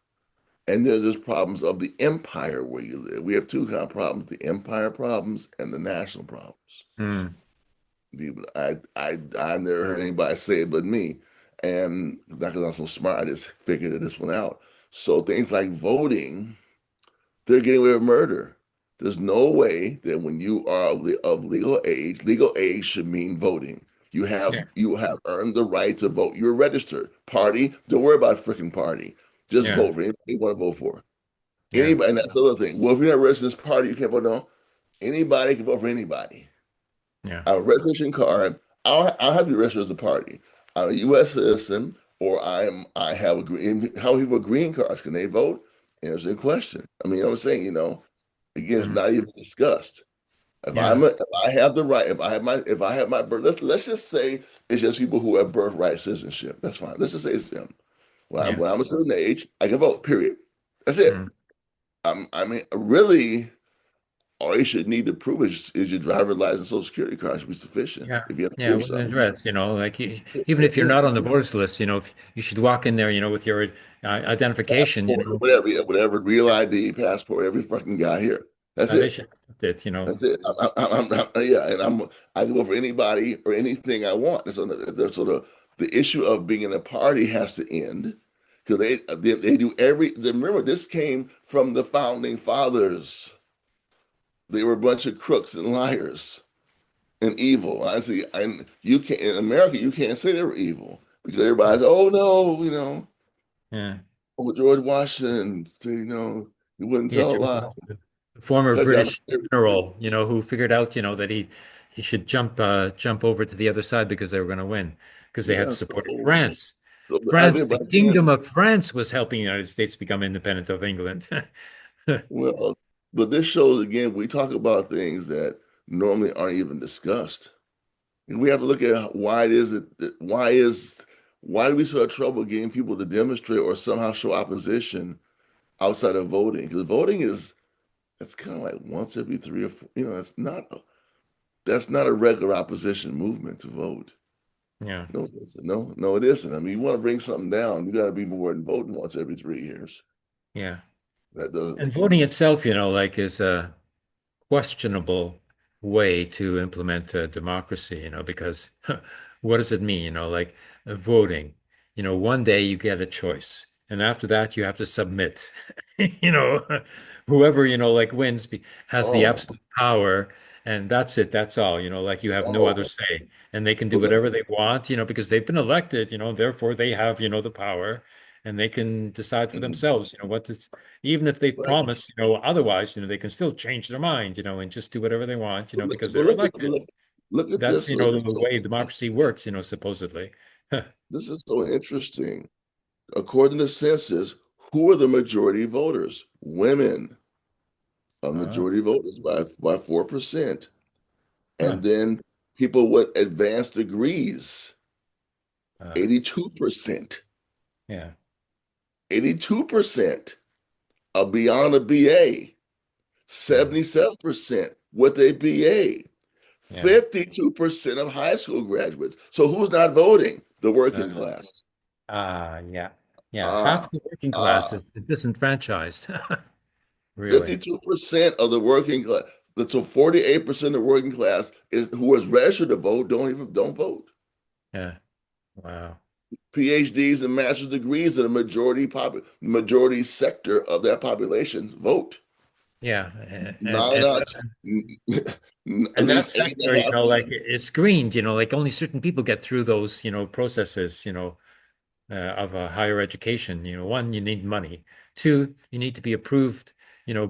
And there's problems of the empire where you live. We have two kind of problems: the empire problems and the national problems. Mm. People, I've never heard anybody say it but me, and not because I'm so smart, I just figured this one out. So things like voting, they're getting away with murder. There's no way that when you are of legal age should mean voting. Yeah. You have earned the right to vote. You're registered. Party, don't worry about a freaking party. Just Yeah. vote for anybody you want to vote for. Yeah. Anybody, and that's the other thing. Well, if you're not registered in this party, you can't vote. No, anybody can vote for anybody. Yeah. I have a registration card. I'll have to be registered as a party. I'm a U.S. citizen, or I have a green. How people with green cards can they vote? Answer the question. I mean, I'm saying, again, it's Mm. not even discussed. Yeah. If I have the right, if I have my birth, let's just say it's just people who have birthright citizenship. That's fine. Let's just say it's them. Yeah. When I'm a certain age, I can vote. Period. That's it. Mm. I mean, really, all you should need to prove is your driver's license, social security card should be sufficient. Yeah. If you have to Yeah. prove With an something, address, like even that's if you're it. not on the voters list, if you should walk in there, with your identification, Passport, whatever, yeah, whatever, real ID, passport, every fucking guy here. That's they it. should accept it. That's it. Yeah, and I can vote for anybody or anything I want. So the issue of being in a party has to end because they do remember, this came from the founding fathers. They were a bunch of crooks and liars and evil. I see, and you can't in America you can't say they were evil because everybody's, oh no, Yeah. oh, George Washington, he wouldn't Yeah. tell a George lie. Washington, the former Cut down British general, who figured out, that he should jump over to the other side because they were going to win because they had yeah. supported France. I France, mean, the but again, Kingdom of France was helping the United States become independent of England. well, but this shows again, we talk about things that normally aren't even discussed. And we have to look at why it is why do we still have trouble getting people to demonstrate or somehow show opposition outside of voting? Because voting is it's kind of like once every 3 or 4, that's not a regular opposition movement to vote. Yeah. No, it isn't. No, it isn't. I mean, you want to bring something down, you got to be more than voting once every 3 years. Yeah. That doesn't. And voting itself, is a questionable way to implement democracy, because what does it mean? Like voting, one day you get a choice, and after that you have to submit. You know, whoever, like wins has the Oh, absolute power, and that's it, that's all, like you have no other oh, say, and they can do but let, whatever they want, because they've been elected, therefore they have, the power, and they can decide for mhm. themselves, what this even if they've Right. promised, otherwise, they can still change their mind, and just do whatever they want, because But they're elected. look at That's, this. This is the so, way democracy works, supposedly. this is so interesting. According to census, who are the majority voters? Women are Oh, majority voters by 4%. huh. And then people with advanced degrees, Uh, 82%. yeah, 82% are beyond a BA. yeah, 77% with a BA. yeah. 52% of high school graduates. So who's not voting? The Uh, working class. yeah, yeah. Ah, Half the working class ah. is disenfranchised, really. 52% of the working class. So 48% of the working class is who is registered to vote don't vote. Yeah. Wow. PhDs and master's degrees in the majority sector of that population vote. Yeah. Nine out, at And that least eight and sector, a half. like is screened, like only certain people get through those, processes, of a higher education. One, you need money. Two, you need to be approved,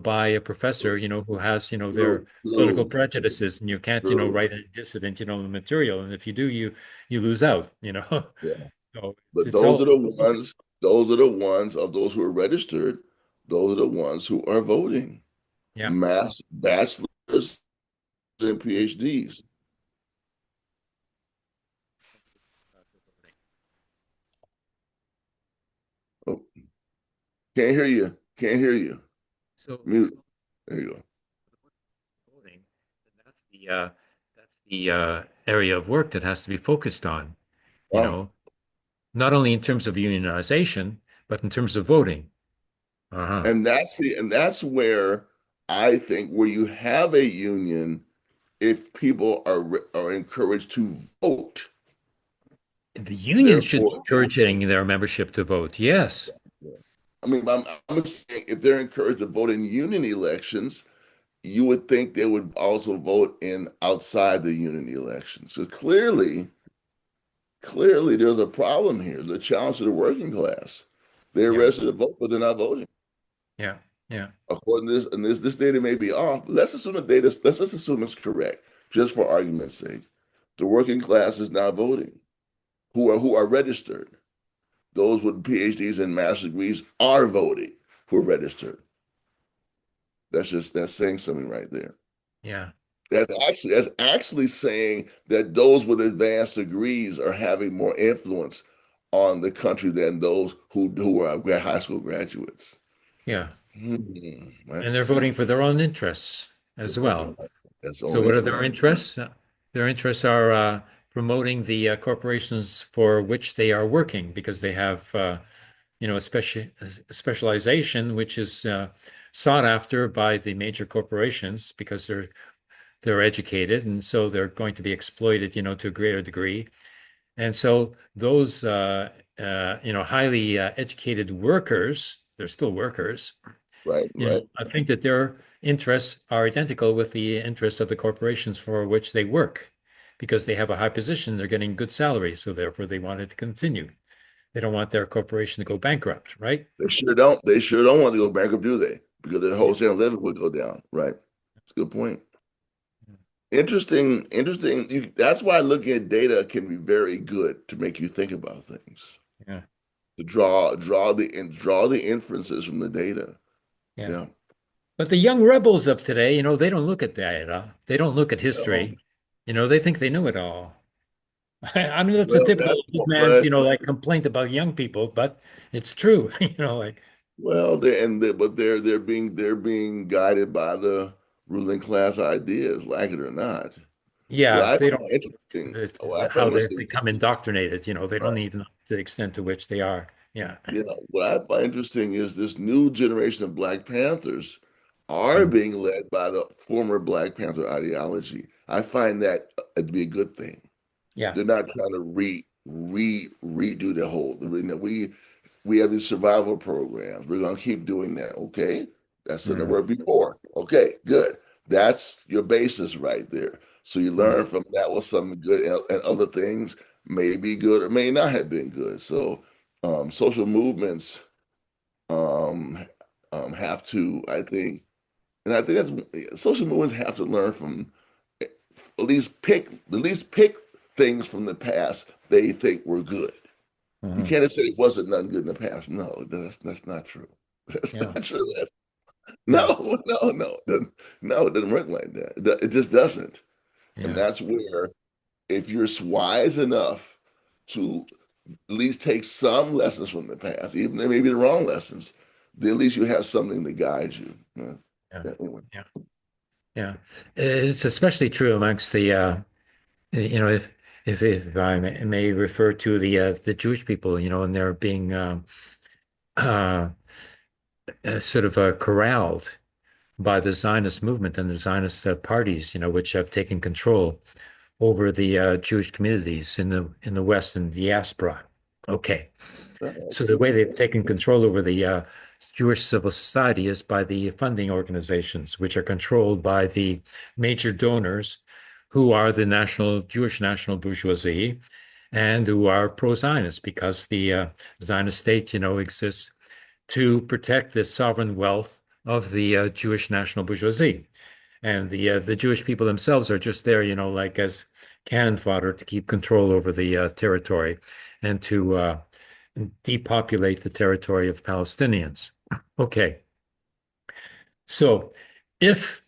by a professor, who has, their True, political true, prejudices, and you can't, true. write a dissident, material. And if you do, you lose out. Yeah. So But it's all, those are the ones of those who are registered, those are the ones who are voting. yeah. Mass bachelors and PhDs. Oh, can't hear you. Can't hear you. So Mute. There you go. voting, that's the area of work that has to be focused on, you Wow. know, not only in terms of unionization, but in terms of voting. Uh-huh. And that's where I think where you have a union, if people are encouraged to vote, The union should be therefore, encouraging their membership to vote. Yes. I mean, I'm saying if they're encouraged to vote in union elections, you would think they would also vote in outside the union elections. So clearly, there's a problem here. The challenge to the working class. They're Yeah. registered to vote, but they're not voting. Yeah. Yeah. According to this, and this data may be off. Let's assume the data. Let's just assume it's correct, just for argument's sake. The working class is not voting. Who are registered? Those with PhDs and master's degrees are voting. Who are registered? That's saying something right there. Yeah. That's actually saying that those with advanced degrees are having more influence on the country than those who are high school graduates. Yeah. And they're That's voting for their own interests as well. that's So only what are true. their interests? Their interests are promoting the corporations for which they are working because they have, a specialization which is sought after by the major corporations because they're educated and so they're going to be exploited, to a greater degree. And so those, highly educated workers, they're still workers. Right, right. I think that their interests are identical with the interests of the corporations for which they work because they have a high position, they're getting good salaries, so therefore they want it to continue. They don't want their corporation to go bankrupt, right? They sure don't. They sure don't want to go bankrupt, do they? Because their Yeah. whole standard of living would go down. Right. That's a good point. Interesting, interesting. That's why looking at data can be very good to make you think about things. Yeah. To draw the inferences from the data. Yeah. Yeah. But the young rebels of today, they don't look at data. They don't look at Well, history. They think they know it all. I mean, that's a well, typical old man's, but like complaint about young people, but it's true. Like, well, but they're being guided by the ruling class ideas, like it or not. What yeah, I they don't find interesting, what I find how they interesting, become indoctrinated. They don't right? even know to the extent to which they are. Yeah. Yeah, what I find interesting is this new generation of Black Panthers are Mhm. being led by the former Black Panther ideology. I find that to be a good thing. Yeah. They're not trying to redo the whole. We have these survival programs. We're gonna keep doing that. Okay, that's in the Mhm. word before. Okay, good. That's your basis right there. So you Mhm. learn from that was something good, and other things may be good or may not have been good. So social movements um, have to, I think that's social movements have to learn from at least pick things from the past they think were good. You Mhm. can't say it wasn't nothing good in the past. No, that's not true. That's Yeah. not true. No, Yeah. no, it doesn't work like that. It just doesn't. And Yeah. that's where if you're wise enough to at least take some lessons from the past, even they may be the wrong lessons, then at least you have something to guide you. Yeah. Yeah. Anyway. Yeah. Yeah. It's especially true amongst the if I may refer to the Jewish people, and they're being uh, sort of corralled by the Zionist movement and the Zionist parties, which have taken control over the Jewish communities in the West and diaspora. Okay, so the way they've taken control over the Jewish civil society is by the funding organizations, which are controlled by the major donors, who are the Jewish national bourgeoisie, and who are pro-Zionist because the Zionist state, exists to protect the sovereign wealth of the Jewish national bourgeoisie. And the Jewish people themselves are just there, like as cannon fodder to keep control over the territory and to depopulate the territory of Palestinians. Okay, so if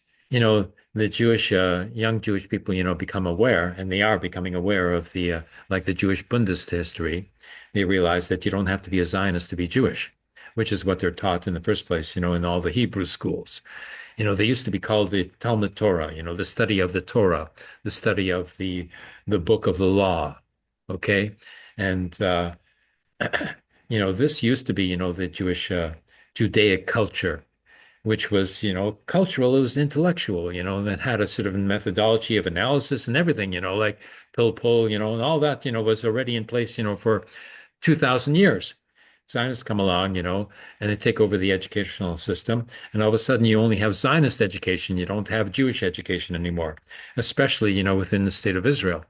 the young Jewish people become aware, and they are becoming aware of the like the Jewish Bundist history, they realize that you don't have to be a Zionist to be Jewish, which is what they're taught in the first place, in all the Hebrew schools. They used to be called the Talmud Torah, the study of the Torah, the study of the book of the law. Okay. And this used to be, the Jewish Judaic culture, which was, cultural, it was intellectual, and that had a sort of methodology of analysis and everything, like pill pull, and all that, was already in place, for 2000 years. Zionists come along, and they take over the educational system. And all of a sudden, you only have Zionist education. You don't have Jewish education anymore, especially, within the state of Israel.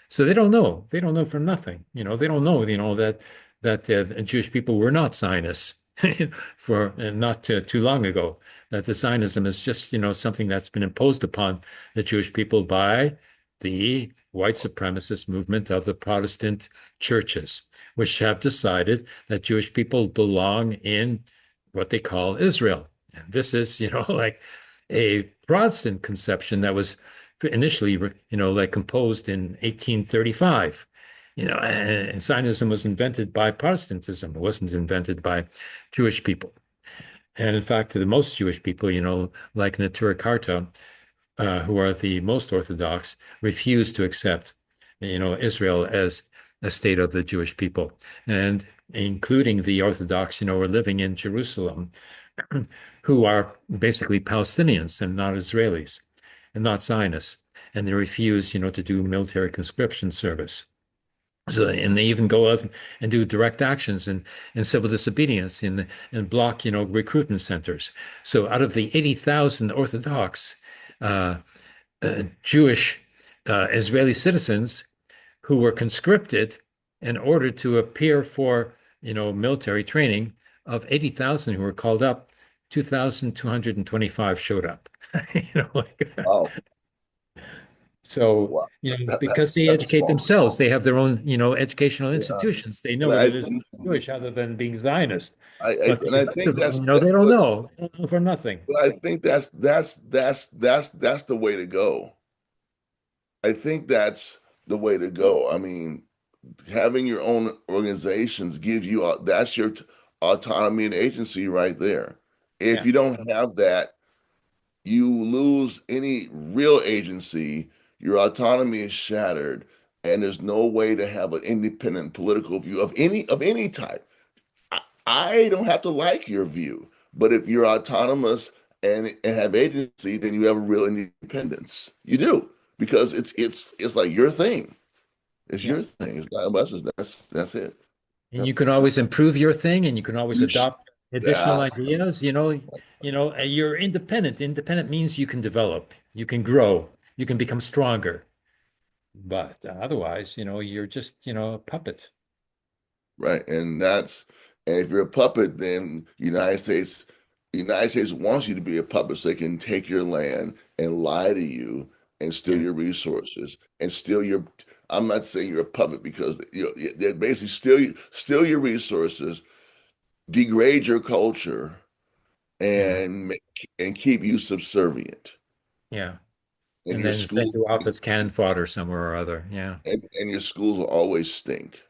So they don't know. They don't know from nothing. They don't know, that Jewish people were not Zionists for not too long ago. That the Zionism is just, something that's been imposed upon the Jewish people by the white supremacist movement of the Protestant churches, which have decided that Jewish people belong in what they call Israel. And this is, like a Protestant conception that was initially, like composed in 1835. And Zionism was invented by Protestantism. It wasn't invented by Jewish people. And in fact, the most Jewish people, like Neturei Karta, who are the most Orthodox, refuse to accept, Israel as a state of the Jewish people, and including the Orthodox, are living in Jerusalem, who are basically Palestinians and not Israelis and not Zionists, and they refuse, to do military conscription service. So, and they even go out and do direct actions and civil disobedience and block, recruitment centers. So, out of the 80,000 Orthodox uh, Jewish Israeli citizens who were conscripted and ordered to appear for, military training, of 80,000 who were called up, 2,225 showed up. Like, Wow. so, Wow. because they That's a educate small themselves, amount. they have their own, educational Yeah. institutions. They know And what I it is to think be Jewish other than being Zionist. I But the and I rest think of them, that's they don't know. They don't know for nothing. but I think that's the way to go. I think that's the way to go. I mean, having your own organizations gives you that's your autonomy and agency right there. If Yeah, you don't have that, you lose any real agency. Your autonomy is shattered, and there's no way to have an independent political view of any type. I don't have to like your view, but if you're autonomous and have agency, then you have a real independence. You do because it's like your thing. It's yeah. your thing. It's not us. That's it. And you can always improve your thing, and you can always You sh- adopt additional That's ideas. You're independent. Independent means you can develop, you can grow, you can become stronger. But otherwise, you're just, a puppet. right. And if you're a puppet, then United States wants you to be a puppet so they can take your land and lie to you and steal Yeah, your resources and steal your. I'm not saying you're a puppet because they basically steal your resources, degrade your culture, yeah, and keep you subservient. yeah. And And your then send schools you off as cannon fodder somewhere or other. Yeah, and your schools will always stink.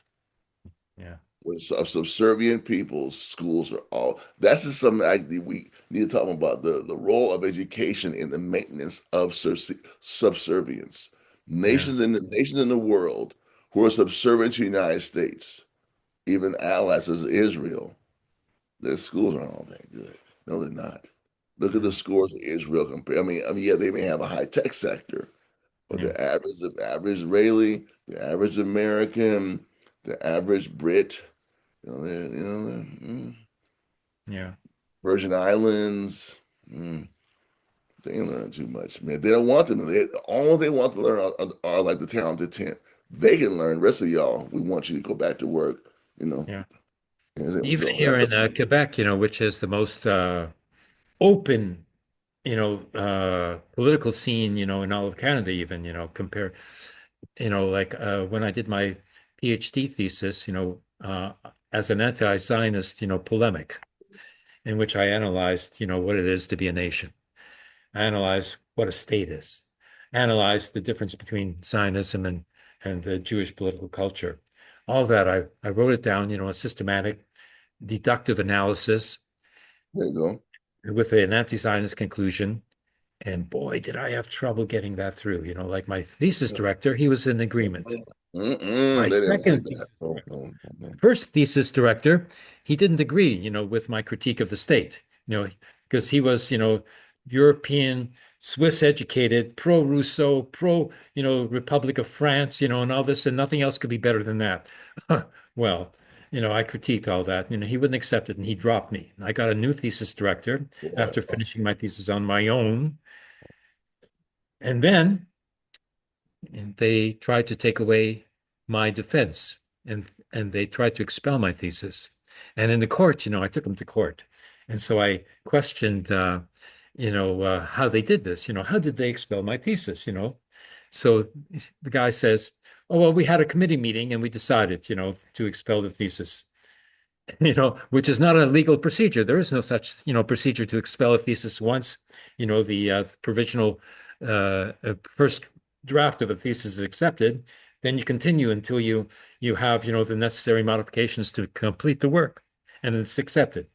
yeah, With subservient people, schools are all. That's just something we need to talk about the role of education in the maintenance of subservience. yeah, Nations in the world who are subservient to the United States, even allies as Israel, their schools aren't all that good. No, they're not. Look at yeah, the scores of Israel compared. Yeah, they may have a high tech sector, but yeah, the average Israeli, the average American, the average Brit. yeah, Virgin Islands, they ain't learning too much, man. They don't want them. All they want to learn are like the talented 10. They can learn. The rest of y'all, we want you to go back to work, you know. yeah. And Even so here that's a in Quebec, which is the most open, political scene, in all of Canada, even, compare, like when I did my PhD thesis, as an anti-Zionist, polemic, in which I analyzed, what it is to be a nation, analyze what a state is, analyze the difference between Zionism and the Jewish political culture. All that I wrote it down, a systematic, deductive analysis there you go. with an anti-Zionist conclusion. And boy, did I have trouble getting that through. Like my thesis director, he was in agreement. Mm-mm, My they didn't like second that. thesis Oh, director, no, no, my no. first thesis director, he didn't agree, with my critique of the state, because he was, European, Swiss educated, pro Rousseau, pro, Republic of France, and all this, and nothing else could be better than that. Well, I critiqued all that. He wouldn't accept it, and he dropped me. I got a new thesis director after Wow. finishing my thesis on my own, and then and they tried to take away my defense, and they tried to expel my thesis. And in the court, I took them to court. And so I questioned, how they did this. How did they expel my thesis? So the guy says, "Oh, well, we had a committee meeting and we decided, to expel the thesis." Which is not a legal procedure. There is no such, procedure to expel a thesis once, the provisional first draft of a thesis is accepted. Then you continue until you have, the necessary modifications to complete the work, and it's accepted.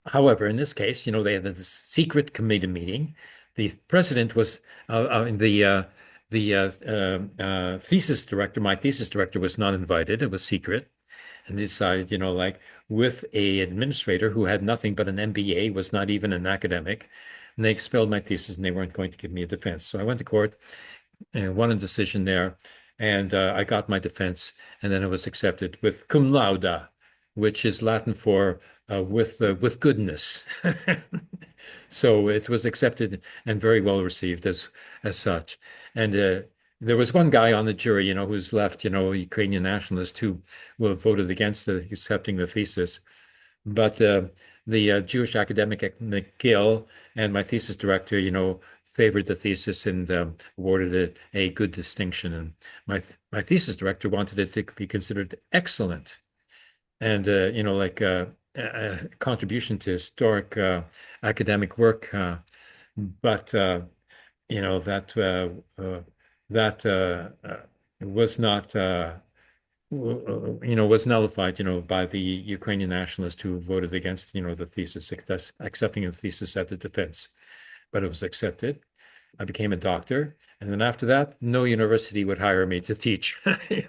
However, in this case, they had this secret committee meeting. The president was the thesis director. My thesis director was not invited. It was secret and decided, like with a administrator who had nothing but an MBA, was not even an academic, and they expelled my thesis and they weren't going to give me a defense. So I went to court and won a decision there, and I got my defense, and then it was accepted with cum laude, which is Latin for with goodness. So it was accepted and very well received as such. And there was one guy on the jury, who's left, Ukrainian nationalist who voted against accepting the thesis. But the Jewish academic at McGill and my thesis director, favored the thesis and awarded it a good distinction. And my thesis director wanted it to be considered excellent and like a contribution to historic academic work. But that that was not was nullified by the Ukrainian nationalist who voted against the thesis, accepting the thesis at the defense. But it was accepted. I became a doctor, and then after that, no university would hire me to teach.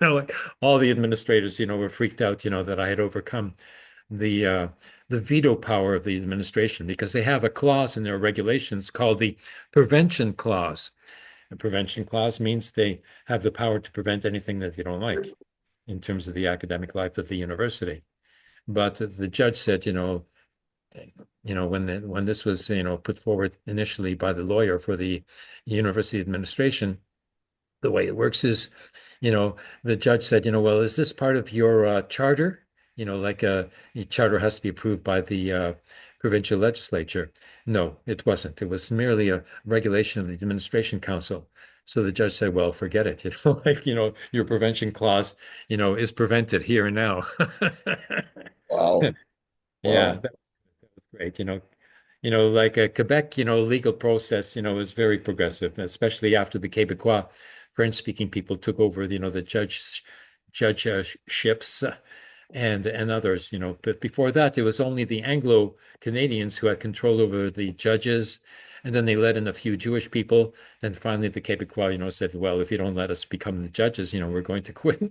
Like all the administrators, were freaked out, that I had overcome the uh, the veto power of the administration because they have a clause in their regulations called the prevention clause. A prevention clause means they have the power to prevent anything that they don't like in terms of the academic life of the university. But the judge said, when this was, put forward initially by the lawyer for the university administration, the way it works is, the judge said, well, is this part of your charter? Like a charter has to be approved by the provincial legislature. No, it wasn't. It was merely a regulation of the administration council. So the judge said, well, forget it. Like, your prevention clause, is prevented here and now. Wow. Yeah, Wow. that was great. Like Quebec, legal process, is very progressive, especially after the Quebecois French-speaking people took over, the judgeships and others, But before that, it was only the Anglo-Canadians who had control over the judges, and then they let in a few Jewish people. Then finally, the Quebecois, said, "Well, if you don't let us become the judges, we're going to quit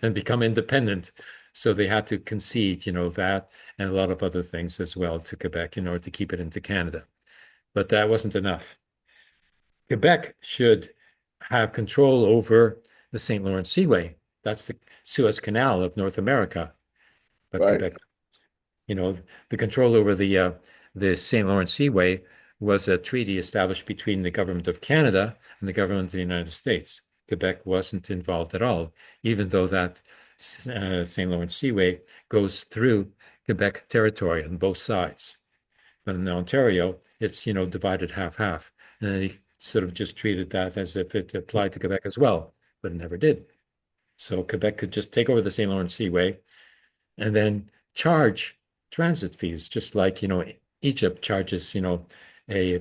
and become independent." So they had to concede, that and a lot of other things as well to Quebec in order to keep it into Canada. But that wasn't enough. Quebec should have control over the St. Lawrence Seaway. That's the Suez Canal of North America. But Right. Quebec, you know, the control over the St. Lawrence Seaway was a treaty established between the government of Canada and the government of the United States. Quebec wasn't involved at all, even though that St. Lawrence Seaway goes through Quebec territory on both sides. But in Ontario, it's, divided half-half. And they sort of just treated that as if it applied to Quebec as well, but it never did. So Quebec could just take over the St. Lawrence Seaway and then charge transit fees, just like, Egypt charges, a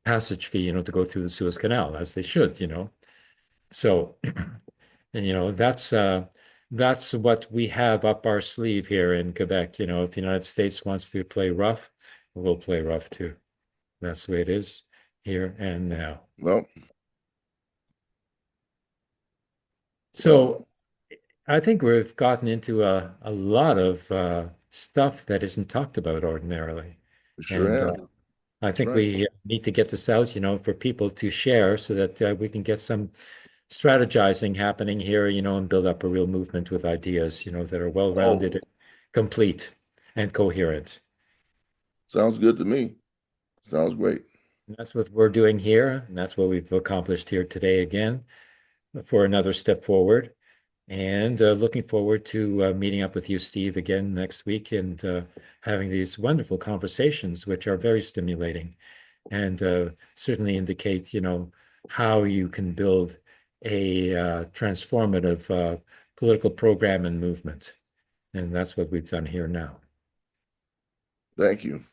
passage fee, to go through the Suez Canal, as they should, So, and, that's what we have up our sleeve here in Quebec. If the United States wants to play rough, we'll play rough too. That's the way it is here and now. Well, Well, So I think we've gotten into a lot of stuff that isn't talked about ordinarily. we sure And have. I That's think right. we need to get this out, for people to share so that we can get some strategizing happening here, and build up a real movement with ideas, that are Oh, well-rounded, complete, and coherent. sounds good to me. Sounds great. And that's what we're doing here, and that's what we've accomplished here today again for another step forward. And looking forward to meeting up with you, Steve, again next week and having these wonderful conversations, which are very stimulating and certainly indicate, how you can build a transformative political program and movement. And that's what we've done here now. Thank you.